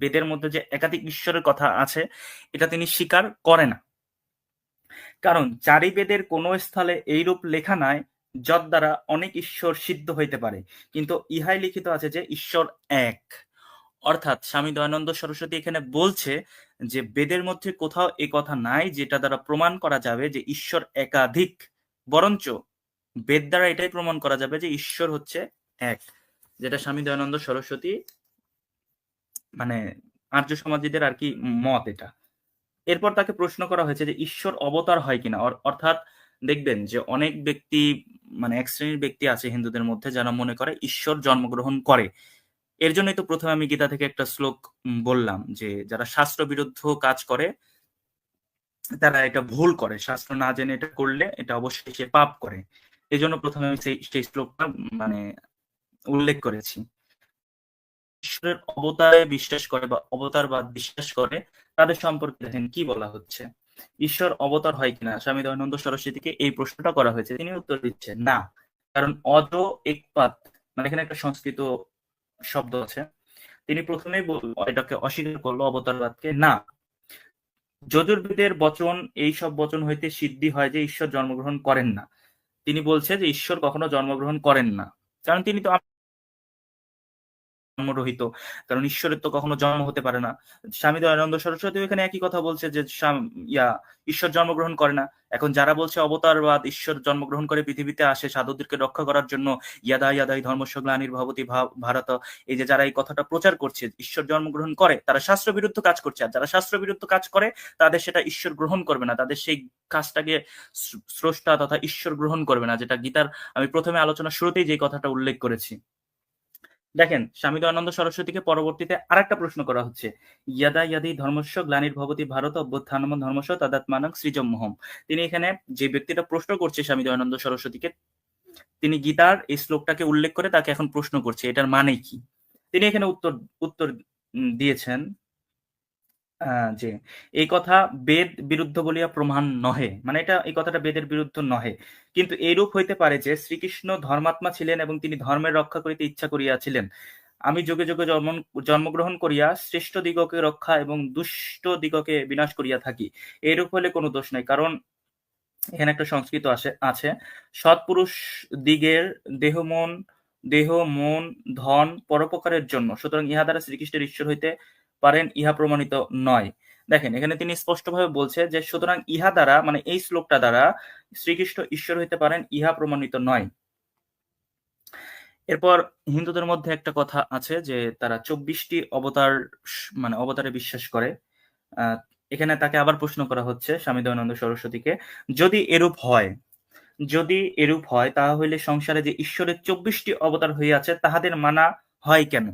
বেদের মধ্যে যে একাধিক ঈশ্বরের কথা আছে এটা তিনি স্বীকার করে না। কারণ চারি বেদের কোন স্থলে এইরূপ লেখা নাই যদ্বারা অনেক ঈশ্বর সিদ্ধ হইতে পারে, কিন্তু ইহাই লিখিত আছে যে ঈশ্বর এক। অর্থাৎ স্বামী দয়ানন্দ সরস্বতী এখানে বলছে যে বেদের মধ্যে কোথাও এই কথা নাই যেটা দ্বারা প্রমাণ করা যাবে যে ঈশ্বর একাধিক, বরঞ্চ বেদ দ্বারা এটাই প্রমাণ করা যাবে যে ঈশ্বর হচ্ছে এক, যেটা স্বামী দয়ানন্দ সরস্বতী মানে আর্য সমাজীদের আর কি মত এটা। এরপর তাকে প্রশ্ন করা হয়েছে যে ঈশ্বর অবতার হয় কিনা। অর্থাৎ দেখবেন যে অনেক ব্যক্তি, মানে এক শ্রেণীর ব্যক্তি আছে হিন্দুদের মধ্যে যারা মনে করে ঈশ্বর জন্মগ্রহণ করে। এর জন্যই তো প্রথমে আমি গীতা থেকে একটা শ্লোক বললাম যে যারা শাস্ত্র বিরুদ্ধ কাজ করে তারা এটা ভুল করে, শাস্ত্র না জেনে এটা করলে এটা অবশ্যই সে পাপ করে। এই জন্য প্রথমে আমি সেই শ্লোকটা মানে উল্লেখ করেছি। ঈশ্বরের অবতারে বিশ্বাস করে বা অবতারবাদ বিশ্বাস করে তাদের সম্পর্কে দেখেন কি বলা হচ্ছে। ঈশ্বর অবতার হয় কিনা, স্বামী দয়ানন্দ সরস্বতীকে এই প্রশ্নটা করা হয়েছে, তিনি উত্তর দিচ্ছেন না। কারণ অজ একপাত, মানে এখানে একটা সংস্কৃত শব্দ আছে, তিনি প্রথমেই এটাকে অস্বীকার করলো অবতারবাদকে। না, যজুর্বেদের বচন, এই সব বচন হইতে সিদ্ধি হয় যে ঈশ্বর জন্মগ্রহণ করেন না। তিনি বলছে যে ঈশ্বর কখনো জন্মগ্রহণ করেন না, কারণ তিনি তো জন্মরহিত, কারণ ঈশ্বরের তো কখনো জন্ম হতে পারে না। স্বামী দয়ানন্দ সরস্বতী এখানে একই কথা বলছে যে ঈশ্বর জন্মগ্রহণ করে না। এখন যারা বলছে অবতারবাদ, ঈশ্বর জন্মগ্রহণ করে পৃথিবীতে আসে সাধুদেরকে রক্ষা করার জন্য, ইয়াদাই ধর্মস্য গ্লানির ভবতি ভারত, এই যে যারা এই কথাটা প্রচার করছে ঈশ্বর জন্মগ্রহণ করে, তারা শাস্ত্র বিরুদ্ধ কাজ করছে। আর যারা শাস্ত্র বিরুদ্ধ কাজ করে তাদের সেটা ঈশ্বর গ্রহণ করবে না, তাদের সেই কাজটাকে স্রষ্টা তথা ঈশ্বর গ্রহণ করবে না, যেটা গীতার আমি প্রথমে আলোচনা শুরুতেই যে কথাটা উল্লেখ করেছি। দেখেন, স্বামী দয়ানন্দ সরস্বতীকে পরবর্তীতে আরেকটা প্রশ্ন করা হচ্ছে, ইয়াদা ইয়াদি ধর্মস্য গ্লানির ভবতি ভারত অভ্যুত্থানম ধর্মস্য তদাত্মানং সৃজমহম। তিনি এখানে যে ব্যক্তিটা প্রশ্ন করছে স্বামী দয়ানন্দ সরস্বতীকে, তিনি গীতার এই শ্লোকটাকে উল্লেখ করে তাকে এখন প্রশ্ন করছে এটার মানে কি। তিনি এখানে উত্তর উত্তর দিয়েছেন যে এই কথা বেদ বিরুদ্ধ বলিয়া প্রমাণ নহে, মানে এটা এই কথাটা বেদের বিরুদ্ধ নহে, কিন্তু এইরূপ হইতে পারে যে শ্রীকৃষ্ণ ধর্মাত্মা ছিলেন এবং তিনি ধর্মের রক্ষা করিতে ইচ্ছা করিয়াছিলেন। আমি যুগে যুগে জন্মগ্রহণ করিয়া শ্রেষ্ঠ দিগকে রক্ষা এবং দুষ্ট দিগকে বিনাশ করিয়া থাকি, এইরূপ হলে কোনো দোষ নাই। কারণ এখানে একটা সংস্কৃত আছে, সৎপুরুষ দিগের দেহ মন ধন পরোপকারের জন্য, সুতরাং ইহা দ্বারা শ্রীকৃষ্ণের ঈশ্বর হইতে পারেন ইহা প্রমাণিত নয়। দেখেন, এখানে তিনি স্পষ্টভাবে বলছে যে সুতরাং ইহা দ্বারা, মানে এই শ্লোকটা দ্বারা শ্রীকৃষ্ণ ঈশ্বর হইতে পারেন ইহা প্রমাণিত নয়। এরপর হিন্দুদের মধ্যে একটা কথা আছে যে তারা 24টি অবতার, মানে অবতারে বিশ্বাস করে। এখানে তাকে আবার প্রশ্ন করা হচ্ছে স্বামী দয়ানন্দ সরস্বতীকে, যদি এরূপ হয় তাহা হইলে সংসারে যে ঈশ্বরের 24টি অবতার হইয়াছে তাহাদের মানা হয় কেন?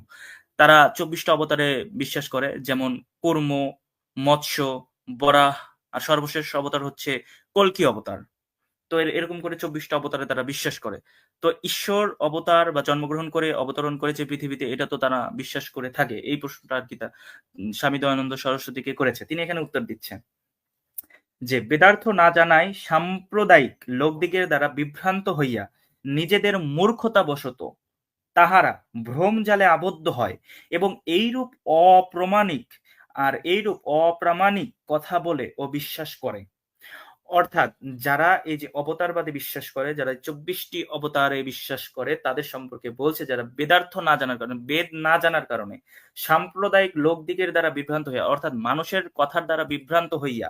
তারা 24টা অবতারে বিশ্বাস করে, যেমন কূর্ম, মৎস্য, বরাহ, আর সর্বশেষ অবতার হচ্ছে কল্কি অবতার। তো এরকম করে 24টা অবতারে তারা বিশ্বাস করে। তো ঈশ্বর অবতার বা জন্মগ্রহণ করে অবতরণ করেছে পৃথিবীতে, এটা তো তারা বিশ্বাস করে থাকে। এই প্রশ্নটা আর কি স্বামী দয়ানন্দ সরস্বতীকে করেছে। তিনি এখানে উত্তর দিচ্ছেন যে বেদার্থ না জানায় সাম্প্রদায়িক লোকদিগের দ্বারা বিভ্রান্ত হইয়া নিজেদের মূর্খতা বশত তাহারা ভ্রম জালে আবদ্ধ হয় এবং এইরূপ অপ্রামাণিক কথা বলে ও বিশ্বাস করে। অর্থাৎ যারা এই যে অবতারবাদে বিশ্বাস করে, যারা 24টি অবতারে বিশ্বাস করে, তাদের সম্পর্কে বলছে যারা বেদার্থ না জানার কারণে, বেদ না জানার কারণে সাম্প্রদায়িক লোকদিগের দ্বারা বিভ্রান্ত হইয়া, অর্থাৎ মানুষের কথার দ্বারা বিভ্রান্ত হইয়া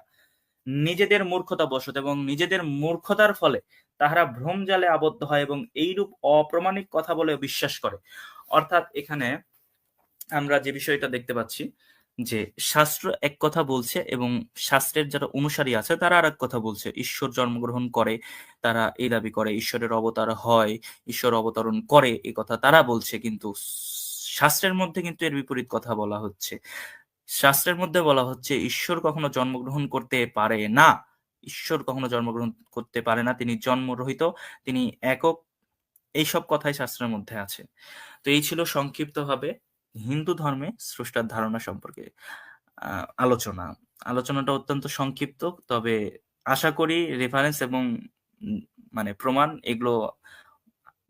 নিজেদের মূর্খতা বশত এবং নিজেদের মূর্খতার ফলে তাহারা ভ্রমজালে আবদ্ধ হয় এবং এইরূপ অপ্রামাণিক কথা বলে বিশ্বাস করে। অর্থাৎ এখানে আমরা যে বিষয়টা দেখতে পাচ্ছি যে শাস্ত্র এক কথা বলছে এবং শাস্ত্রের যারা অনুসারী আছে তারা আর এক কথা বলছে। ঈশ্বর জন্মগ্রহণ করে, তারা এই দাবি করে ঈশ্বরের অবতার হয়, ঈশ্বর অবতরণ করে, এই কথা তারা বলছে, কিন্তু শাস্ত্রের মধ্যে কিন্তু এর বিপরীত কথা বলা হচ্ছে। শাস্ত্রের মধ্যে বলা হচ্ছে ঈশ্বর কখনো জন্মগ্রহণ করতে পারে না, ঈশ্বর কখনো জন্মগ্রহণ করতে পারে না, তিনি জন্মরহিত, তিনি একক, এইসব কথাই শাস্ত্রের মধ্যে আছে। তো এই ছিল সংক্ষিপ্তভাবে হিন্দু ধর্মে স্রষ্টার ধারণা সম্পর্কে আলোচনাটা অত্যন্ত সংক্ষিপ্ত, তবে আশা করি রেফারেন্স এবং মানে প্রমাণ এগুলো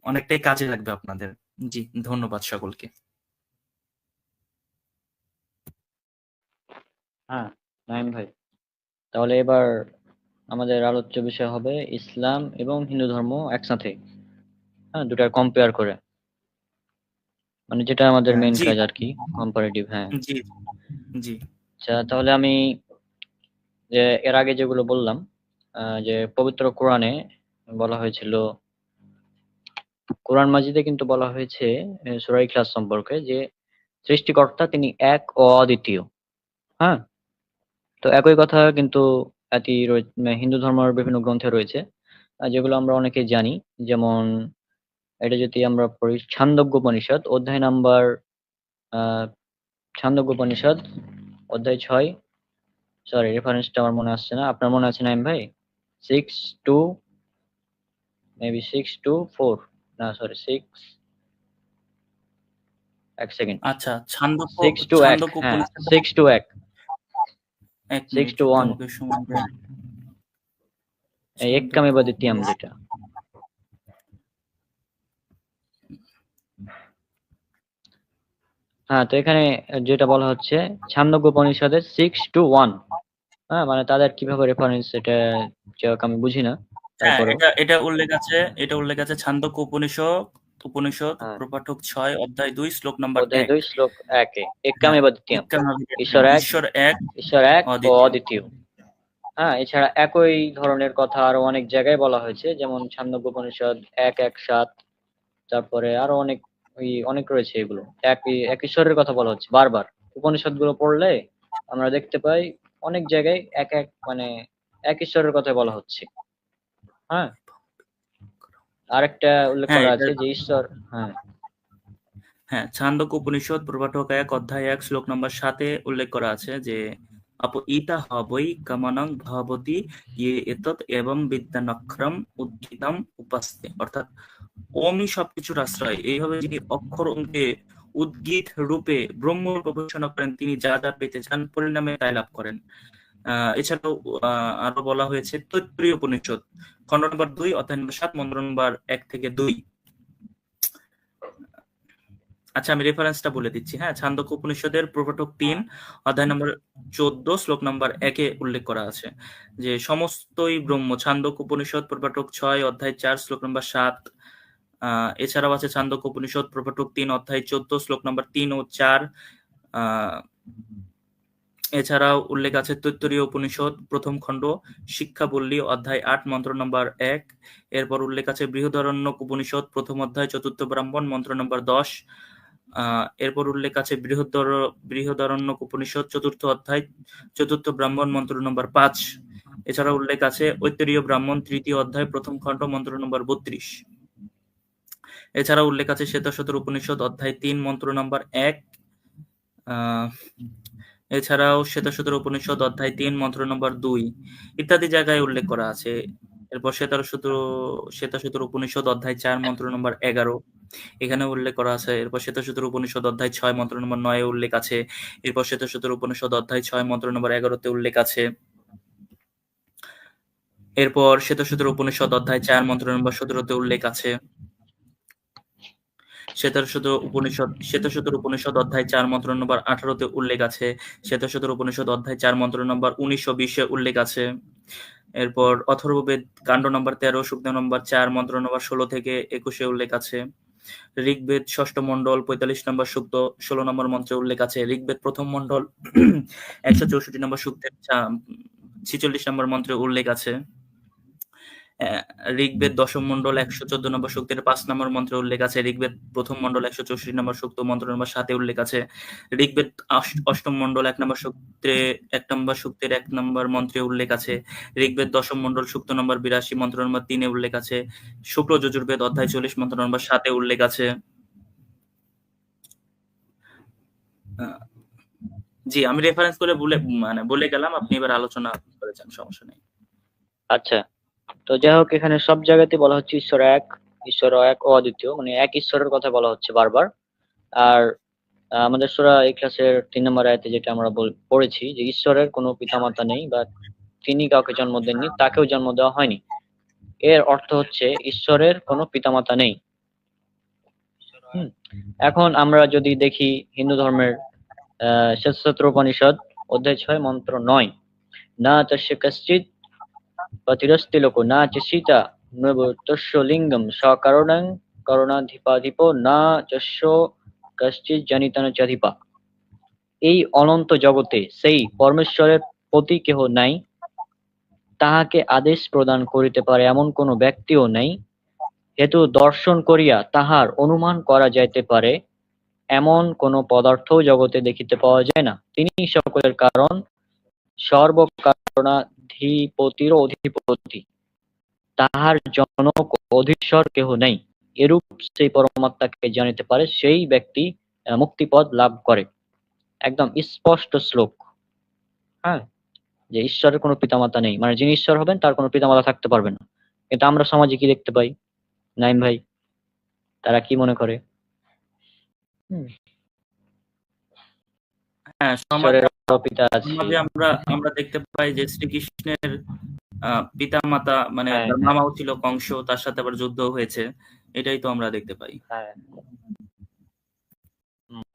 অনেকটাই কাজে লাগবে আপনাদের। জি, ধন্যবাদ সকলকে। হ্যাঁ নাইম ভাই, তাহলে এবার আমাদের আলোচ্য বিষয় হবে ইসলাম এবং হিন্দু ধর্ম একসাথে, হ্যাঁ, দুটা কম্পেয়ার করে, মানে যেটা আমাদের মেইন জি কাজ আর কি, কম্পারেটিভ। হ্যাঁ, জি জি আচ্ছা, তাহলে আমি যে এর আগে যেগুলো বললাম, যে পবিত্র কোরআনে বলা হয়েছিল, কোরআন মাজিদে কিন্তু বলা হয়েছে সূরা ইখলাস সম্পর্কে যে সৃষ্টিকর্তা তিনি এক ও অদ্বিতীয়। হ্যাঁ, তো একই কথা কিন্তু হিন্দু ধর্মের বিভিন্ন গ্রন্থে রয়েছে, যেগুলো আমরা অনেকেই জানি। যেমন এটা যদি আমরা পড়ি ছান্দোগ্যোপনিষদ অধ্যায় নাম্বার ছান্দোগ্যোপনিষদ অধ্যায় 6, সরি রেফারেন্সটা আমার মনে আসছে না, আপনার মনে আছে নাইম ভাই? 6-2, মেবি 6-4, না সরি 6, এক সেকেন্ড, আচ্ছা, ছান্দোক্য 6-1, হ্যাঁ 6-1, এক 6-1, মিনিট, আমাকে সময় দেন। এই এক্কামে বা দ্বিতীয়াম যেটা। হ্যাঁ, তো এখানে যেটা বলা হচ্ছে ছান্দোগ্যোপনিষদের 6-1, হ্যাঁ, মানে তাদের কিভাবে রেফারেন্স, এটা যাক আমি বুঝি না, হ্যাঁ, তারপরে এটা উল্লেখ আছে ছান্দোক্য উপনিষদ হ্যাঁ প্রপাঠক 6 অধ্যায় 2 শ্লোক নাম্বার অধ্যায় 1। 2 শ্লোক 1-এ হ্যাঁ, এক্কামে বা দ্বিতীয়াম, ঈশ্বর এক, ঈশ্বর এক, ঈশ্বর এক ও অদ্বিতীয়। অদ্বিতীয়। হ্যাঁ, এছাড়া একই ধরনের কথা আরো অনেক জায়গায় বলা হয়েছে, যেমন ছান্দোগ্যোপনিষদ 1-1-7, তারপরে আরো অনেক রয়েছে, এগুলো এক ঈশ্বরের কথা বলা হচ্ছে বারবার। উপনিষদ গুলো পড়লে আমরা দেখতে পাই অনেক জায়গায় মানে এক ঈশ্বরের কথা বলা হচ্ছে। হ্যাঁ, আরেকটা উল্লেখ হ্যাঁ, করা এটা আছে যে ঈশ্বর, হ্যাঁ হ্যাঁ, ছান্দোক্য উপনিষদ প্রপাঠক 1 অধ্যায় 1 শ্লোক নম্বর 7 উল্লেখ করা আছে যে ইতা হবৈ কামানং ভবতি ইয়ে এতৎ এবং বিদ্যানক্ষরম উদ্গীতম উপাস্তে, অর্থাৎ ওমই সবকিছুর আশ্রয়। এইভাবে যিনি অক্ষর ওমকে উদ্গীত রূপে ব্রহ্মরূপ ঘোষণা করেন, তিনি যা যা পেতে চান পরিণামে তাই লাভ করেন। এছাড়াও আরো বলা হয়েছে তৈত্তরীয় উপনিষদ খণ্ড নম্বর 2 অধ্যায় নম্বর 7 মন্ত্র নম্বর 1 থেকে 2। আচ্ছা, আমি রেফারেন্সটা বলে দিচ্ছি। হ্যাঁ, ছান্দোক্য উপনিষদের প্রপাঠক 3 অধ্যায় নম্বর 14 শ্লোক নম্বর 1-এ উল্লেখ করা আছে যে সমস্তই ব্রহ্ম। ছান্দোক্য উপনিষদ প্রপাঠক 6 অধ্যায় 4 শ্লোক নম্বর 7। এছাড়াও আছে ছান্দোক্য উপনিষদ প্রপাঠক 3 অধ্যায় 14 শ্লোক নম্বর 3 ও 4। এছাড়াও উল্লেখ আছে তৈত্তরীয় উপনিষদ প্রথম খণ্ড শিক্ষাবল্লী অধ্যায় 8 মন্ত্র নম্বর 1। এরপর উল্লেখ আছে বৃহদারণ্যক উপনিষদ প্রথম অধ্যায় চতুর্থ ব্রাহ্মণ মন্ত্র নম্বর 10। এরপর উল্লেখ আছে বৃহদারণ্যক উপনিষদ চতুর্থ অধ্যায় চতুর্থ ব্রাহ্মণ মন্ত্র নম্বর 5। এছাড়া উল্লেখ আছে ঐত্তরীয় ব্রাহ্মণ তৃতীয় অধ্যায় প্রথম খণ্ড মন্ত্র নম্বর 32। এছাড়া উল্লেখ আছে শ্বেতাশ্বতর উপনিষদ অধ্যায় 3 মন্ত্র নম্বর 1। এছাড়াও শ্বেতাশ্বতর উপনিষদ অধ্যায় 3 মন্ত্র নম্বর 2 ইত্যাদি জায়গায় উল্লেখ করা আছে। এরপর শ্বেতাশ্বতর উপনিষদ অধ্যায় 4 মন্ত্র নম্বর 11 এখানে উল্লেখ করা আছে। এরপর শ্বেতাশ্বতর উপনিষদ অধ্যায় 6 মন্ত্র নম্বর 9 উল্লেখ আছে। এরপর শ্বেতাশ্বতর উপনিষদ অধ্যায় 6 মন্ত্র নম্বর 11-তে উল্লেখ আছে। এরপর শ্বেতাশ্বতর উপনিষদ অধ্যায় 4 মন্ত্র নম্বর 17-তে উল্লেখ আছে। শ্বেতাশ্বতর উপনিষদ অধ্যায় 4 মন্ত্র নম্বর 18-তে উল্লেখ আছে। শ্বেতাশ্বতর উপনিষদ অধ্যায় 4 মন্ত্র নম্বর 19 ও 20-এ উল্লেখ আছে। এরপর অথর্ববেদ কাণ্ড নম্বর 13 সূক্ত নম্বর 4 মন্ত্র নম্বর 16 থেকে 21-এ উল্লেখ আছে। ঋগ্বেদ ষষ্ঠ মণ্ডল 45 নম্বর সূক্ত 16 নম্বর মন্ত্রে উল্লেখ আছে। ঋগ্বেদ প্রথম মণ্ডল 164 নম্বর সূক্তের 46 নম্বর মন্ত্রে উল্লেখ আছে। ঋগ্বেদ দশম মণ্ডল 114 নম্বর সূক্তের 5 নম্বর মন্ত্রে উল্লেখ আছে। ঋগ্বেদ প্রথম মণ্ডল 164 নম্বর সূক্ত মন্ত্র নম্বর 7-এ উল্লেখ আছে। ঋগ্বেদ অষ্টম মণ্ডল 1 নম্বর সূক্তের 1 নম্বর মন্ত্রে উল্লেখ আছে। ঋগ্বেদ দশম মণ্ডল সূক্ত নম্বর 82 মন্ত্র নম্বর 3-এ উল্লেখ আছে। শুক্ল যজুর্বেদ অধ্যায় 40 মন্ত্র নম্বর 7-এ উল্লেখ আছে। জি, আমি রেফারেন্স করে বলে গেলাম, আপনি এবার আলোচনা করে যান, সমস্যা নেই। আচ্ছা, তো যাই হোক, এখানে সব জায়গাতে বলা হচ্ছে ঈশ্বর এক ও অদ্বিতীয়, মানে এক ঈশ্বরের কথা বলা হচ্ছে বারবার। আর আমাদের সূরা ইখলাসের 3 নম্বর আয়াতে যেটা আমরা পড়েছি যে ঈশ্বরের কোনো পিতামাতা নেই বা তিনি কাউকে জন্ম দেননি, তাকেও জন্ম দেওয়া হয়নি। এর অর্থ হচ্ছে ঈশ্বরের কোনো পিতামাতা নেই। এখন আমরা যদি দেখি হিন্দু ধর্মের শ্বেতাশ্বতর উপনিষদ অধ্যায় 6 মন্ত্র 9, না তস্য কশ্চিৎ পতিরস্তি লোকো না চ সীতা নবতস্য লিঙ্গম সকারণং করুণাধিপাধিপো না যস্য কশ্চিৎ জনিতন চাধিপা। এই অনন্ত জগতে সেই পরমেশ্বরের প্রতি কেহ নাই, তাহাকে আদেশ প্রদান করিতে পারে এমন কোনো ব্যক্তিও নাই, হেতু দর্শন করিয়া তাহার অনুমান করা যাইতে পারে এমন কোন পদার্থ জগতে দেখিতে পাওয়া যায় না। তিনি সকলের কারণ, সর্বকারণাধিপতির অধিপতি, তাহার জনক অধীশ্বর কেহ নাই। এরূপ সেই পরমাত্মাকে জানিতে পারে, সেই ব্যক্তি মুক্তিপদ লাভ করে। একদম স্পষ্ট শ্লোক। হ্যাঁ, যে ঈশ্বরের কোনো পিতামাতা নেই, মানে যিনি ঈশ্বর হবেন তার কোনো পিতামাতা থাকতে পারবে না। কিন্তু আমরা সমাজে কি দেখতে পাই, নাইম ভাই, তারা কি মনে করে? হ্যাঁ, ঈশ্বরের পিতা আছে। সমাজে আমরা দেখতে পাই যে শ্রীকৃষ্ণের পিতামাতা, মানে হ্যাঁ, তার মামাও ছিল কংস, তার সাথে আবার যুদ্ধ হয়েছে, এটাই তো আমরা দেখতে পাই। হ্যাঁ,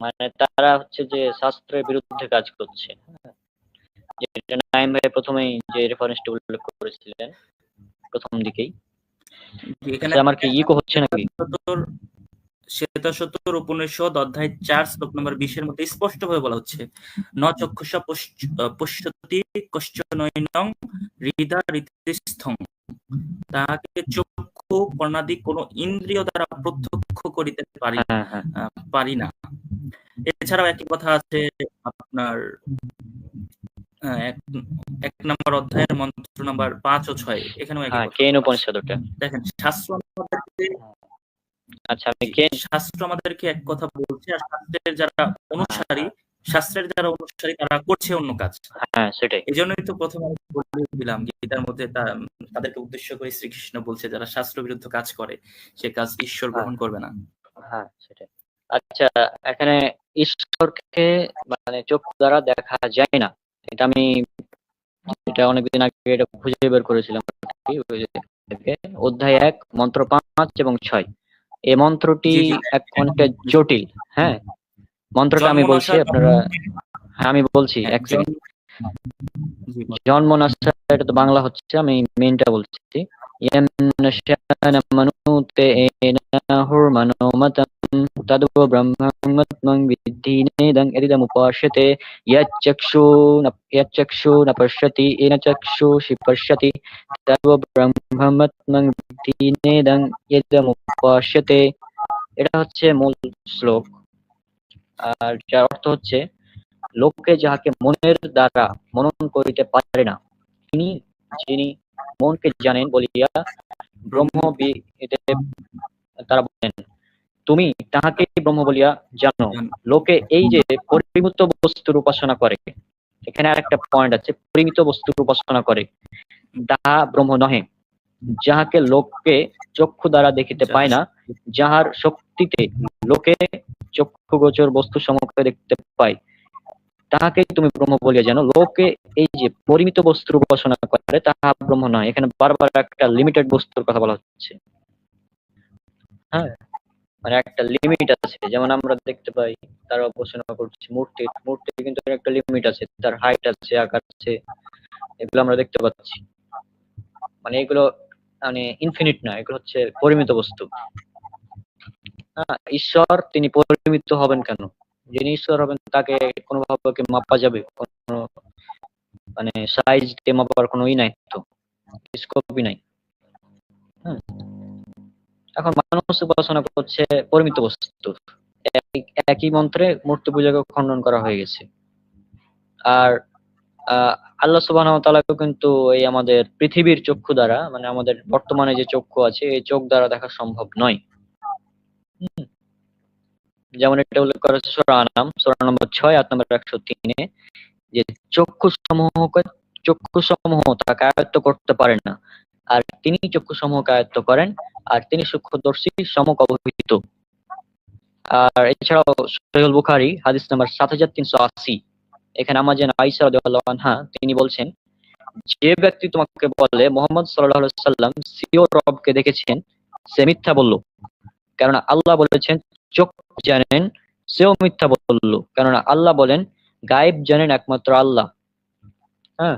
মানে তারা হচ্ছে যে শাস্ত্রের বিরুদ্ধে কাজ করছে। যেটা নাইম ভাই প্রথমেই যে রেফারেন্সটা উল্লেখ করেছিলেন প্রথম দিকেই। এখানে আচ্ছা, আমার কি ইকো হচ্ছে নাকি? শ্বেতাশ্বতর উপনিষদ অধ্যায় 4 শ্লোক নম্বর 20-এর মধ্যে স্পষ্টভাবে বলা হচ্ছে, ন চক্ষুষা পশ্যতি কশ্চনৈনং হৃদা হৃদিস্থং, তাহাকে চক্ষু কর্ণাদি কোন ইন্দ্রিয় দ্বারা প্রত্যক্ষ করিতে পারি না। এছাড়াও একই কথা আছে আপনার 1 নম্বর অধ্যায়ের মন্ত্র নম্বর 5 ও 6, এখানেও একই কথা। কেন উপনিষদ ওটা দেখেন, শাস্ত্র আচ্ছা, আমি কে? শাস্ত্র আমাদেরকে এক কথা বলছে, আর শাস্ত্রের যারা অনুসারী তারা করছে অন্য কাজ। হ্যাঁ, সেটাই। এই জন্যই তো প্রথমে আমি বলে দিলাম যে এটার মধ্যে তাদেরকে উদ্দেশ্য করে শ্রীকৃষ্ণ বলছে যারা শাস্ত্র বিরুদ্ধ কাজ করে সে কাজ ঈশ্বর হ্যাঁ, গ্রহণ করবে না। হ্যাঁ, সেটাই। আচ্ছা, এখানে ঈশ্বরকে মানে চক্ষু দ্বারা দেখা যায় না, এটা আমি এটা অনেকদিন আগে এটা খুঁজে বের করেছিলাম আর কি, ওই যে থেকে অধ্যায় ১ মন্ত্র ৫ এবং ৬। এই মন্ত্রটি জি জি। এক অনেকটা জটিল। হ্যাঁ, মন্ত্রটা আমি বলছি, জন্মনাশা আপনারা হ্যাঁ আমি বলছি, হ্যাঁ, এক সেকেন্ড। জি বল। জন্মনাশা এটা তো বাংলা হচ্ছে, আমি মেইনটা বলছি। ইয়ান নাশানা মানুতে এনাহুর মানোমাতাম তদ্ব ব্রহ্মমত্মং বিদ্ধি নেদং এদিদমুপাস্যতে ইয়াচ্চক্ষু ন পশ্যতি येन চক্ষুষি পশ্যতি তদ্ব ব্রহ্মমত্মং বিদ্ধি নেদং এদিদমুপাস্যতে। এটা হচ্ছে মূল শ্লোক। আর যার অর্থ হচ্ছে, লোককে যাহাকে মনের দ্বারা মনন করিতে পারে না, তিনি যিনি মনকে জানেন বলিয়া ব্রহ্মবিদে তারা বলেন, তুমি তাহাকে ব্রহ্ম বলিয়া জানো। লোকে এই যে পরিমিত বস্তুর উপাসনা করে, এখানে আর একটা পয়েন্ট আছে, পরিমিত বস্তুর উপাসনা করে, তাহা ব্রহ্ম নহে। যাহাকে লোকে চক্ষু দ্বারা দেখিতে পায় না, যাহার শক্তিতে লোকে চক্ষুগোচর বস্তু সমক্ষে দেখতে পায়, তাহাকে তুমি ব্রহ্ম বলিয়া জানো। লোকে এই যে পরিমিত বস্তুর উপাসনা করে, তাহা ব্রহ্ম নয়। এখানে বারবার একটা লিমিটেড বস্তুর কথা বলা হচ্ছে। হ্যাঁ, মানে একটা লিমিট আছে। যেমন আমরা দেখতে পাই তারা উপাসনা করছে মূর্তি কিন্তু একটা লিমিট আছে, তার হাইট আছে, আকার আছে, এগুলো আমরা দেখতে পাচ্ছি। মানে এগুলো মানে ইনফিনিট না, এগুলো হচ্ছে পরিমিত বস্তু। হ্যাঁ, ঈশ্বর তিনি পরিমিত হবেন কেন? যিনি ঈশ্বর হবেন তাকে কোনোভাবে কি মাপা যাবে? কোনো মানে সাইজ দিয়ে মাপার কোনো নাই তো, স্কোপই নাই। হ্যাঁ, এখন মানুষ উপাসনা করছে পরিমিত বস্তু। একই মন্ত্রে মূর্তি পূজাকে খণ্ডন করা হয়ে গেছে। আর আহ, আল্লাহ সুবহানাহু ওয়া তাআলাকে কিন্তু এই আমাদের পৃথিবীর চক্ষু দ্বারা, মানে আমাদের বর্তমানে যে চক্ষু আছে এই চোখ দ্বারা দেখা সম্ভব নয়। যেমন এটা উল্লেখ করা হচ্ছে সূরা আনাম সূরা নম্বর 6 আয়াত নম্বর 103-এ, যে চক্ষু সমূহ তাকে আয়ত্ত করতে পারে না, আর তিনি চক্ষু সমূহকে আয়ত্ত করেন, আর তিনি সূক্ষ্মদর্শী সম্যক অবহিত। আর এছাড়াও সহিহুল বুখারী হাদিস নাম্বার 7380, এখানে আমাদের আয়েশা রাদিয়াল্লাহু আনহা তিনি বলছেন, যে ব্যক্তি তোমাকে বলে মুহাম্মদ সাল্লাল্লাহু আলাইহি ওয়াসাল্লাম সিও রবকে দেখেছেন, সে মিথ্যা বলল, কেননা আল্লাহ বলেছেন চোখ জানেন, সেও মিথ্যা বলল, কেননা আল্লাহ বলেন গায়েব জানেন একমাত্র আল্লাহ। হ্যাঁ,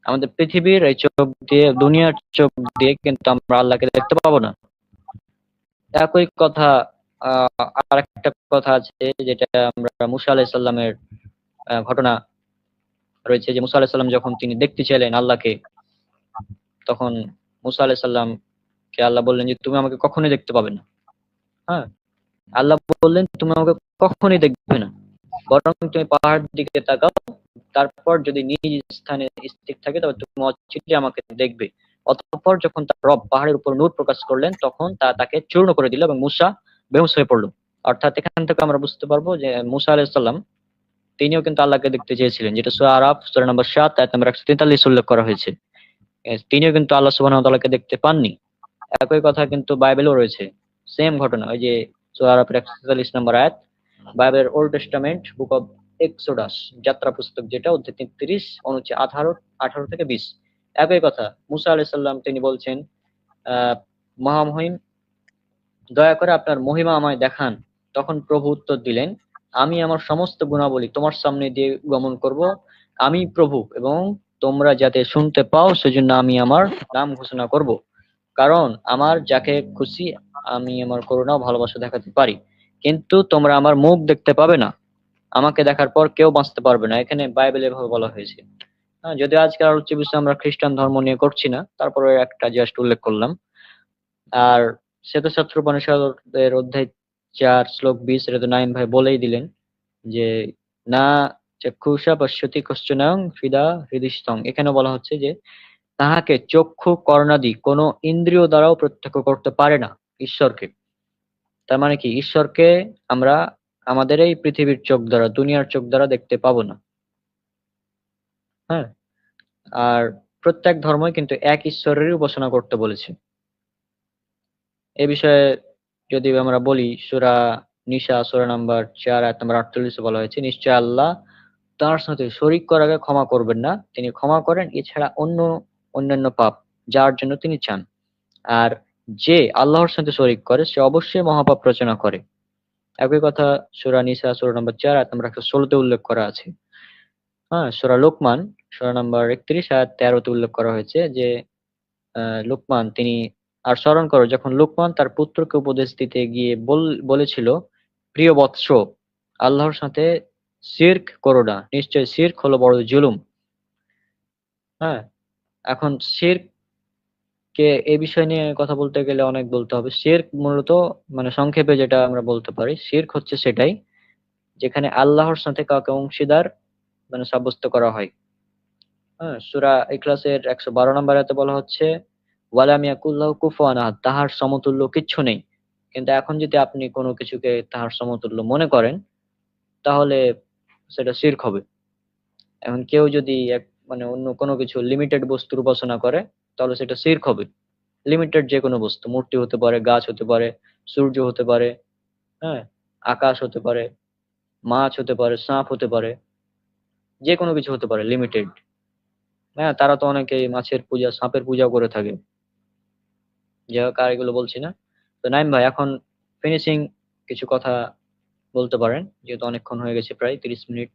আমাদের পৃথিবীর এই চোখ দিয়ে, দুনিয়ার চোখ দিয়ে কিন্তু আমরা আল্লাহকে দেখতে পাবো না। একই কথা আর একটা কথা আছে, যেটা আমরা মুসা আলাইহিস সালামের ঘটনা রয়েছে, যে মুসা আলাইহিস সালাম যখন তিনি দেখতে চাইলেন আল্লাহকে, তখন মুসা আলাইহিস সালামকে আল্লাহ বললেন যে তুমি আমাকে কখনোই দেখতে পাবে না। হ্যাঁ, আল্লাহ বললেন তুমি আমাকে কখনোই দেখবে না, বরং তুমি পাহাড়ের দিকে তাকাও, তারপর যদি নিজ স্থানে স্থির থাকে তবে তুমি অচিরে আমাকে দেখবে। অতঃপর যখন তার রব পাহাড়ের উপর নূর প্রকাশ করলেন, তখন তাকে চূর্ণ করে দিল এবং মূসা বেহুশ হয়ে পড়লো। অর্থাৎ এখান থেকে আমরা বুঝতে পারবো যে মূসা আলাইহিস সালাম তিনিও কিন্তু আল্লাহকে দেখতে চেয়েছিলেন, যেটা সূরা আরাফ সূরা নম্বর ৭ আয়াত নম্বর 143 উল্লেখ করা হয়েছে। তিনিও কিন্তু আল্লাহ সুবহানাহু ওয়া তাআলাকে দেখতে পাননি। একই কথা কিন্তু বাইবেলেও রয়েছে, সেম ঘটনা। ওই যে সূরা আরাফের 143 নম্বর আয়াত, বাইবেলের old testament book of Exodus যাত্রা পুস্তক, যেটা অধ্যায় 33 অনুচ্ছেদ 18 থেকে 20। একই কথা মুসা আলাইহিস সালাম তিনি বলছেন, মহামহিম দয়া করে আপনার মহিমা আমায় দেখান। তখন প্রভু উত্তর দিলেন, আমি আমার সমস্ত গুণাবলী তোমার সামনে দিয়ে গমন করব, আমি প্রভু, এবং তোমরা যাতে শুনতে পাও সেজন্য আমি আমার নাম ঘোষণা করব, কারণ আমার যাকে খুশি আমি আমার করুণা ও ভালোবাসা দেখাতে পারি, কিন্তু তোমরা আমার মুখ দেখতে পাবে না, আমাকে দেখার পর কেউ বাঁচতে পারবে না। এখানে বাইবেলে এভাবে বলা হয়েছে। হ্যাঁ, যদিও আজকের আলোচ্য বিষয় আমরা খ্রিস্টান ধর্ম নিয়ে করছি না, তারপরে একটা জাস্ট উল্লেখ করলাম। আর শ্বেতশাস্ত্র উপনিষদের অধ্যায় 4 শ্লোক 20, এটা তো নাইম ভাই বলেই দিলেন যে না চক্ষুষা পশ্যতি কশ্চনং হৃদা হৃদিস্থং। এখানে বলা হচ্ছে যে তাহাকে চক্ষু কর্ণাদি কোনো ইন্দ্রিয় দ্বারাও প্রত্যক্ষ করতে পারে না ঈশ্বরকে। তার মানে কি ঈশ্বরকে আমরা আমাদের এই পৃথিবীর চোখ দ্বারা, দুনিয়ার চোখ দ্বারা দেখতে পাবো না। হ্যাঁ, আর প্রত্যেক ধর্মই কিন্তু এক ঈশ্বরেরই উপাসনা করতে বলেছে। এ বিষয়ে যদি আমরা বলি, সূরা নিসা সূরা নাম্বার 4 আয়াত নাম্বার 48 বলা হয়েছে, নিশ্চয় আল্লাহ তার সাথে শরীক করাকে ক্ষমা করবেন না, তিনি ক্ষমা করেন এছাড়া অন্যান্য পাপ যার জন্য তিনি চান। আর যে আল্লাহর সাথে শরীক করে সে অবশ্যই মহাপাপ রচনা করে। একই কথা সূরা নিসা সূরা নাম্বার 4 আয়াত নাম্বার 116 উল্লেখ করা আছে। হ্যাঁ, সূরা লোকমান সূরা নাম্বার 31 আয়াত 13 তে উল্লেখ করা হয়েছে যে লোকমান তিনি, আর স্মরণ করো যখন লোকমান তার পুত্রকে উপদেশ দিতে গিয়ে বলেছিল, প্রিয় বৎস, আল্লাহর সাথে শিরক করো না, নিশ্চয় শিরক হলো বড় জুলুম। হ্যাঁ, এখন শিরক কে এই বিষয় নিয়ে কথা বলতে গেলে অনেক বলতে হবে। শিরক মূলত মানে সংক্ষেপে যেটা আমরা বলতে পারি, শিরক হচ্ছে সেটাই যেখানে আল্লাহর সাথে কাউকে অংশীদার মানে সাব্যস্ত করা হয়। হ্যাঁ, সূরা ইখলাসের 112 নম্বর আয়াতে বলা হচ্ছে, ওয়ালাম ইয়াকুল্লাহু কুফুয়ান আহাদ, তাহার সমতুল্য কিচ্ছু নেই। কিন্তু এখন যদি আপনি কোনো কিছুকে তাহার সমতুল্য মনে করেন তাহলে সেটা শিরক হবে। এখন কেউ যদি মানে অন্য কোনো কিছু লিমিটেড বস্তুর উপাসনা করে তাহলে সেটা শিরক হবে। লিমিটেড যে কোনো বস্তু, মূর্তি হতে পারে, গাছ হতে পারে, সূর্য হতে পারে, হ্যাঁ, আকাশ হতে পারে, মাছ হতে পারে, সাপ হতে পারে, যে কোনো কিছু হতে পারে লিমিটেড। হ্যাঁ, তারা তো অনেকেই মাছের পূজা, সাপের পূজাও করে থাকে। যাই হোক, আর এগুলো বলছি না। তো নাইম ভাই, এখন ফিনিশিং কিছু কথা বলতে পারেন, যেহেতু অনেকক্ষণ হয়ে গেছে, প্রায় 30 মিনিট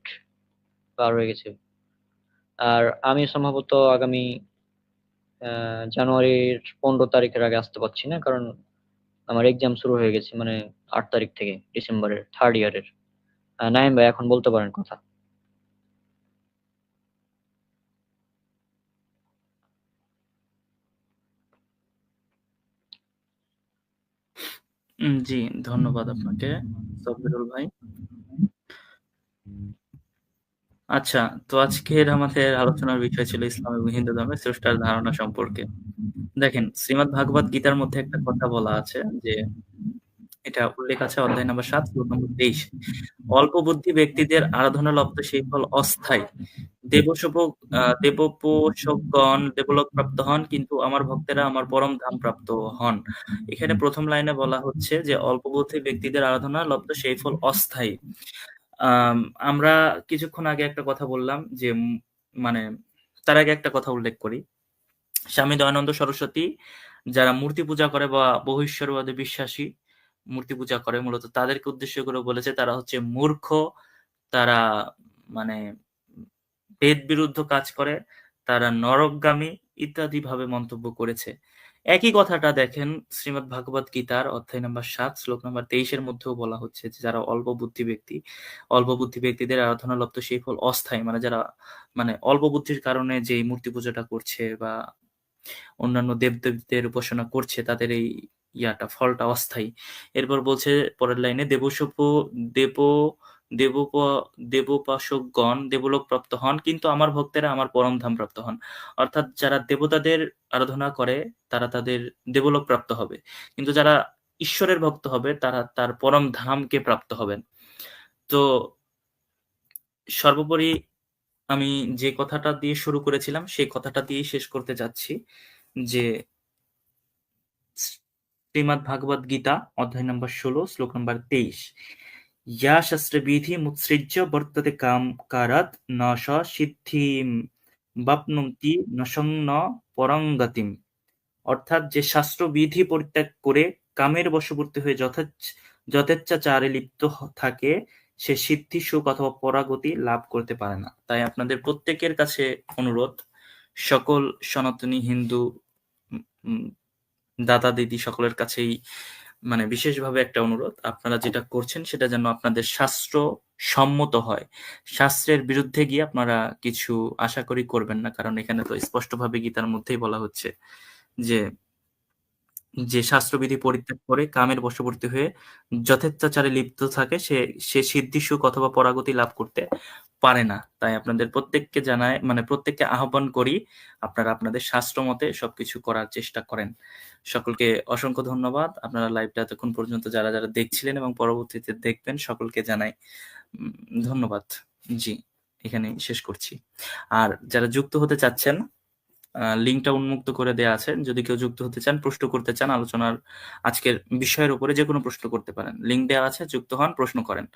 পার হয়ে গেছে। আর আমি সম্ভবত আগামী জানুয়ারির 15 তারিখের আগে আসতে পারছি না, কারণ আমার এক্সাম শুরু হয়ে গেছে, মানে 8 তারিখ থেকে, ডিসেম্বরের 3rd ইয়ারের। নাইম ভাই, এখন বলতে পারেন কথা। জি, ধন্যবাদ আপনাকে সফিরুল ভাই। আচ্ছা, তো আজকের আমাদের আলোচনার বিষয় ছিল ইসলাম এবং হিন্দু ধর্মের স্রষ্টার ধারণা সম্পর্কে। দেখেন, শ্রীমদ্ ভাগবত গীতার মধ্যে একটা কথা বলা আছে যে, এটা উল্লেখ আছে অধ্যায় নম্বর 7 শ্লোক নম্বর 23, অল্প বুদ্ধি ব্যক্তিদের আরাধনা লব্ধ সেই ফল অস্থায়ী, দেবোপোষকগণ দেবলোক প্রাপ্ত হন, কিন্তু আমার ভক্তেরা আমার পরম ধাম প্রাপ্ত হন। এখানে প্রথম লাইনে বলা হচ্ছে যে অল্প বুদ্ধি ব্যক্তিদের আরাধনা লব্ধ সেই ফল অস্থায়ী। আমরা কিছুক্ষণ আগে একটা কথা বললাম যে মানে তার আগে একটা কথা উল্লেখ করি। স্বামী দয়ানন্দ সরস্বতী যারা মূর্তি পূজা করে বা বহু ঈশ্বরবাদে বিশ্বাসী, মূর্তি পূজা করে, মূলত তাদেরকে উদ্দেশ্য করে বলেছে তারা হচ্ছে মূর্খ, তারা মানে বেদ বিরুদ্ধ কাজ করে, তারা নরকগামী ইত্যাদি ভাবে মন্তব্য করেছে। একই কথাটা দেখেন শ্রীমদ্ ভাগবত গীতার অধ্যায় নম্বর 7 শ্লোক নম্বর 23 মধ্যেও বলা হচ্ছে যে যারা অল্প বুদ্ধি ব্যক্তিদের আরাধনা লব্ধ সেই ফল অস্থায়ী, মানে যারা মানে অল্প বুদ্ধির কারণে যে মূর্তি পূজাটা করছে বা অন্যান্য দেবদেবীদের উপাসনা করছে তাদের এই ফলটা অস্থায়ী। এরপর বলছে পরের লাইনে, দেবোপাসকগণ দেবলোক প্রাপ্ত হন, কিন্তু আমার ভক্তেরা আমার পরম ধাম প্রাপ্ত হন। অর্থাৎ যারা দেবতাদের আরাধনা করে তারা তাদের দেবলোক প্রাপ্ত হবে, কিন্তু যারা ঈশ্বরের ভক্ত হবে তারা তার পরম ধামকে প্রাপ্ত হবেন। তো সর্বোপরি আমি যে কথাটা দিয়ে শুরু করেছিলাম সেই কথাটা দিয়েই শেষ করতে যাচ্ছি যে শ্রীমদ্ ভাগবত গীতা অধ্যায় নম্বর 16 শ্লোক নম্বর 23, ইয়া শাস্ত্রবিধি মুৎসৃজ্য বর্ততে কারাৎ ন স সিদ্ধিম বাপ্নুতি ন পরঙ্গতিম। অর্থাৎ যে শাস্ত্রবিধি পরিত্যাগ করে কামের বশবর্তী হয়ে যথেচ্ছাচারে লিপ্ত থাকে সে সিদ্ধি, সুখ অথবা পরাগতি লাভ করতে পারে না। তাই আপনাদের প্রত্যেকের কাছে অনুরোধ, সকল সনাতনী হিন্দু দাদা দিদি সকলের কাছেই মানে বিশেষভাবে একটা অনুরোধ, আপনারা যেটা করছেন সেটা যেন আপনাদের শাস্ত্র সম্মত হয়। শাস্ত্রের বিরুদ্ধে গিয়ে আপনারা কিছু আশা করি করবেন না, কারণ এখানে তো স্পষ্টভাবে গীতার মধ্যেই বলা হচ্ছে যে যে শাস্ত্রবিধি পরিত্যাগ করে কামের বশবর্তী হয়ে যথেচ্ছাচারে লিপ্ত থাকে সে সে সিদ্ধি সুখ অথবা পরাগতি লাভ করতে পারে না। তাই আপনাদের প্রত্যেককে জানায় মানে প্রত্যেককে আহ্বান করি আপনারা আপনাদের শাস্ত্র মতে সবকিছু করার চেষ্টা করেন। সকলকে অসংখ্য ধন্যবাদ। আপনারা লাইভটা এতক্ষণ পর্যন্ত যারা যারা দেখছিলেন এবং পরবর্তীতে দেখবেন সকলকে জানাই ধন্যবাদ। জি, এখানে শেষ করছি। আর যারা যুক্ত হতে চাচ্ছেন লিঙ্কটা উন্মুক্ত করে দেয়া আছে। যদি কেউ যুক্ত হতে চান, প্রশ্ন করতে চান, আলোচনার আজকের বিষয়ের উপরে যে কোনো প্রশ্ন করতে পারেন। লিঙ্ক দেওয়া আছে, যুক্ত হন, প্রশ্ন করেন।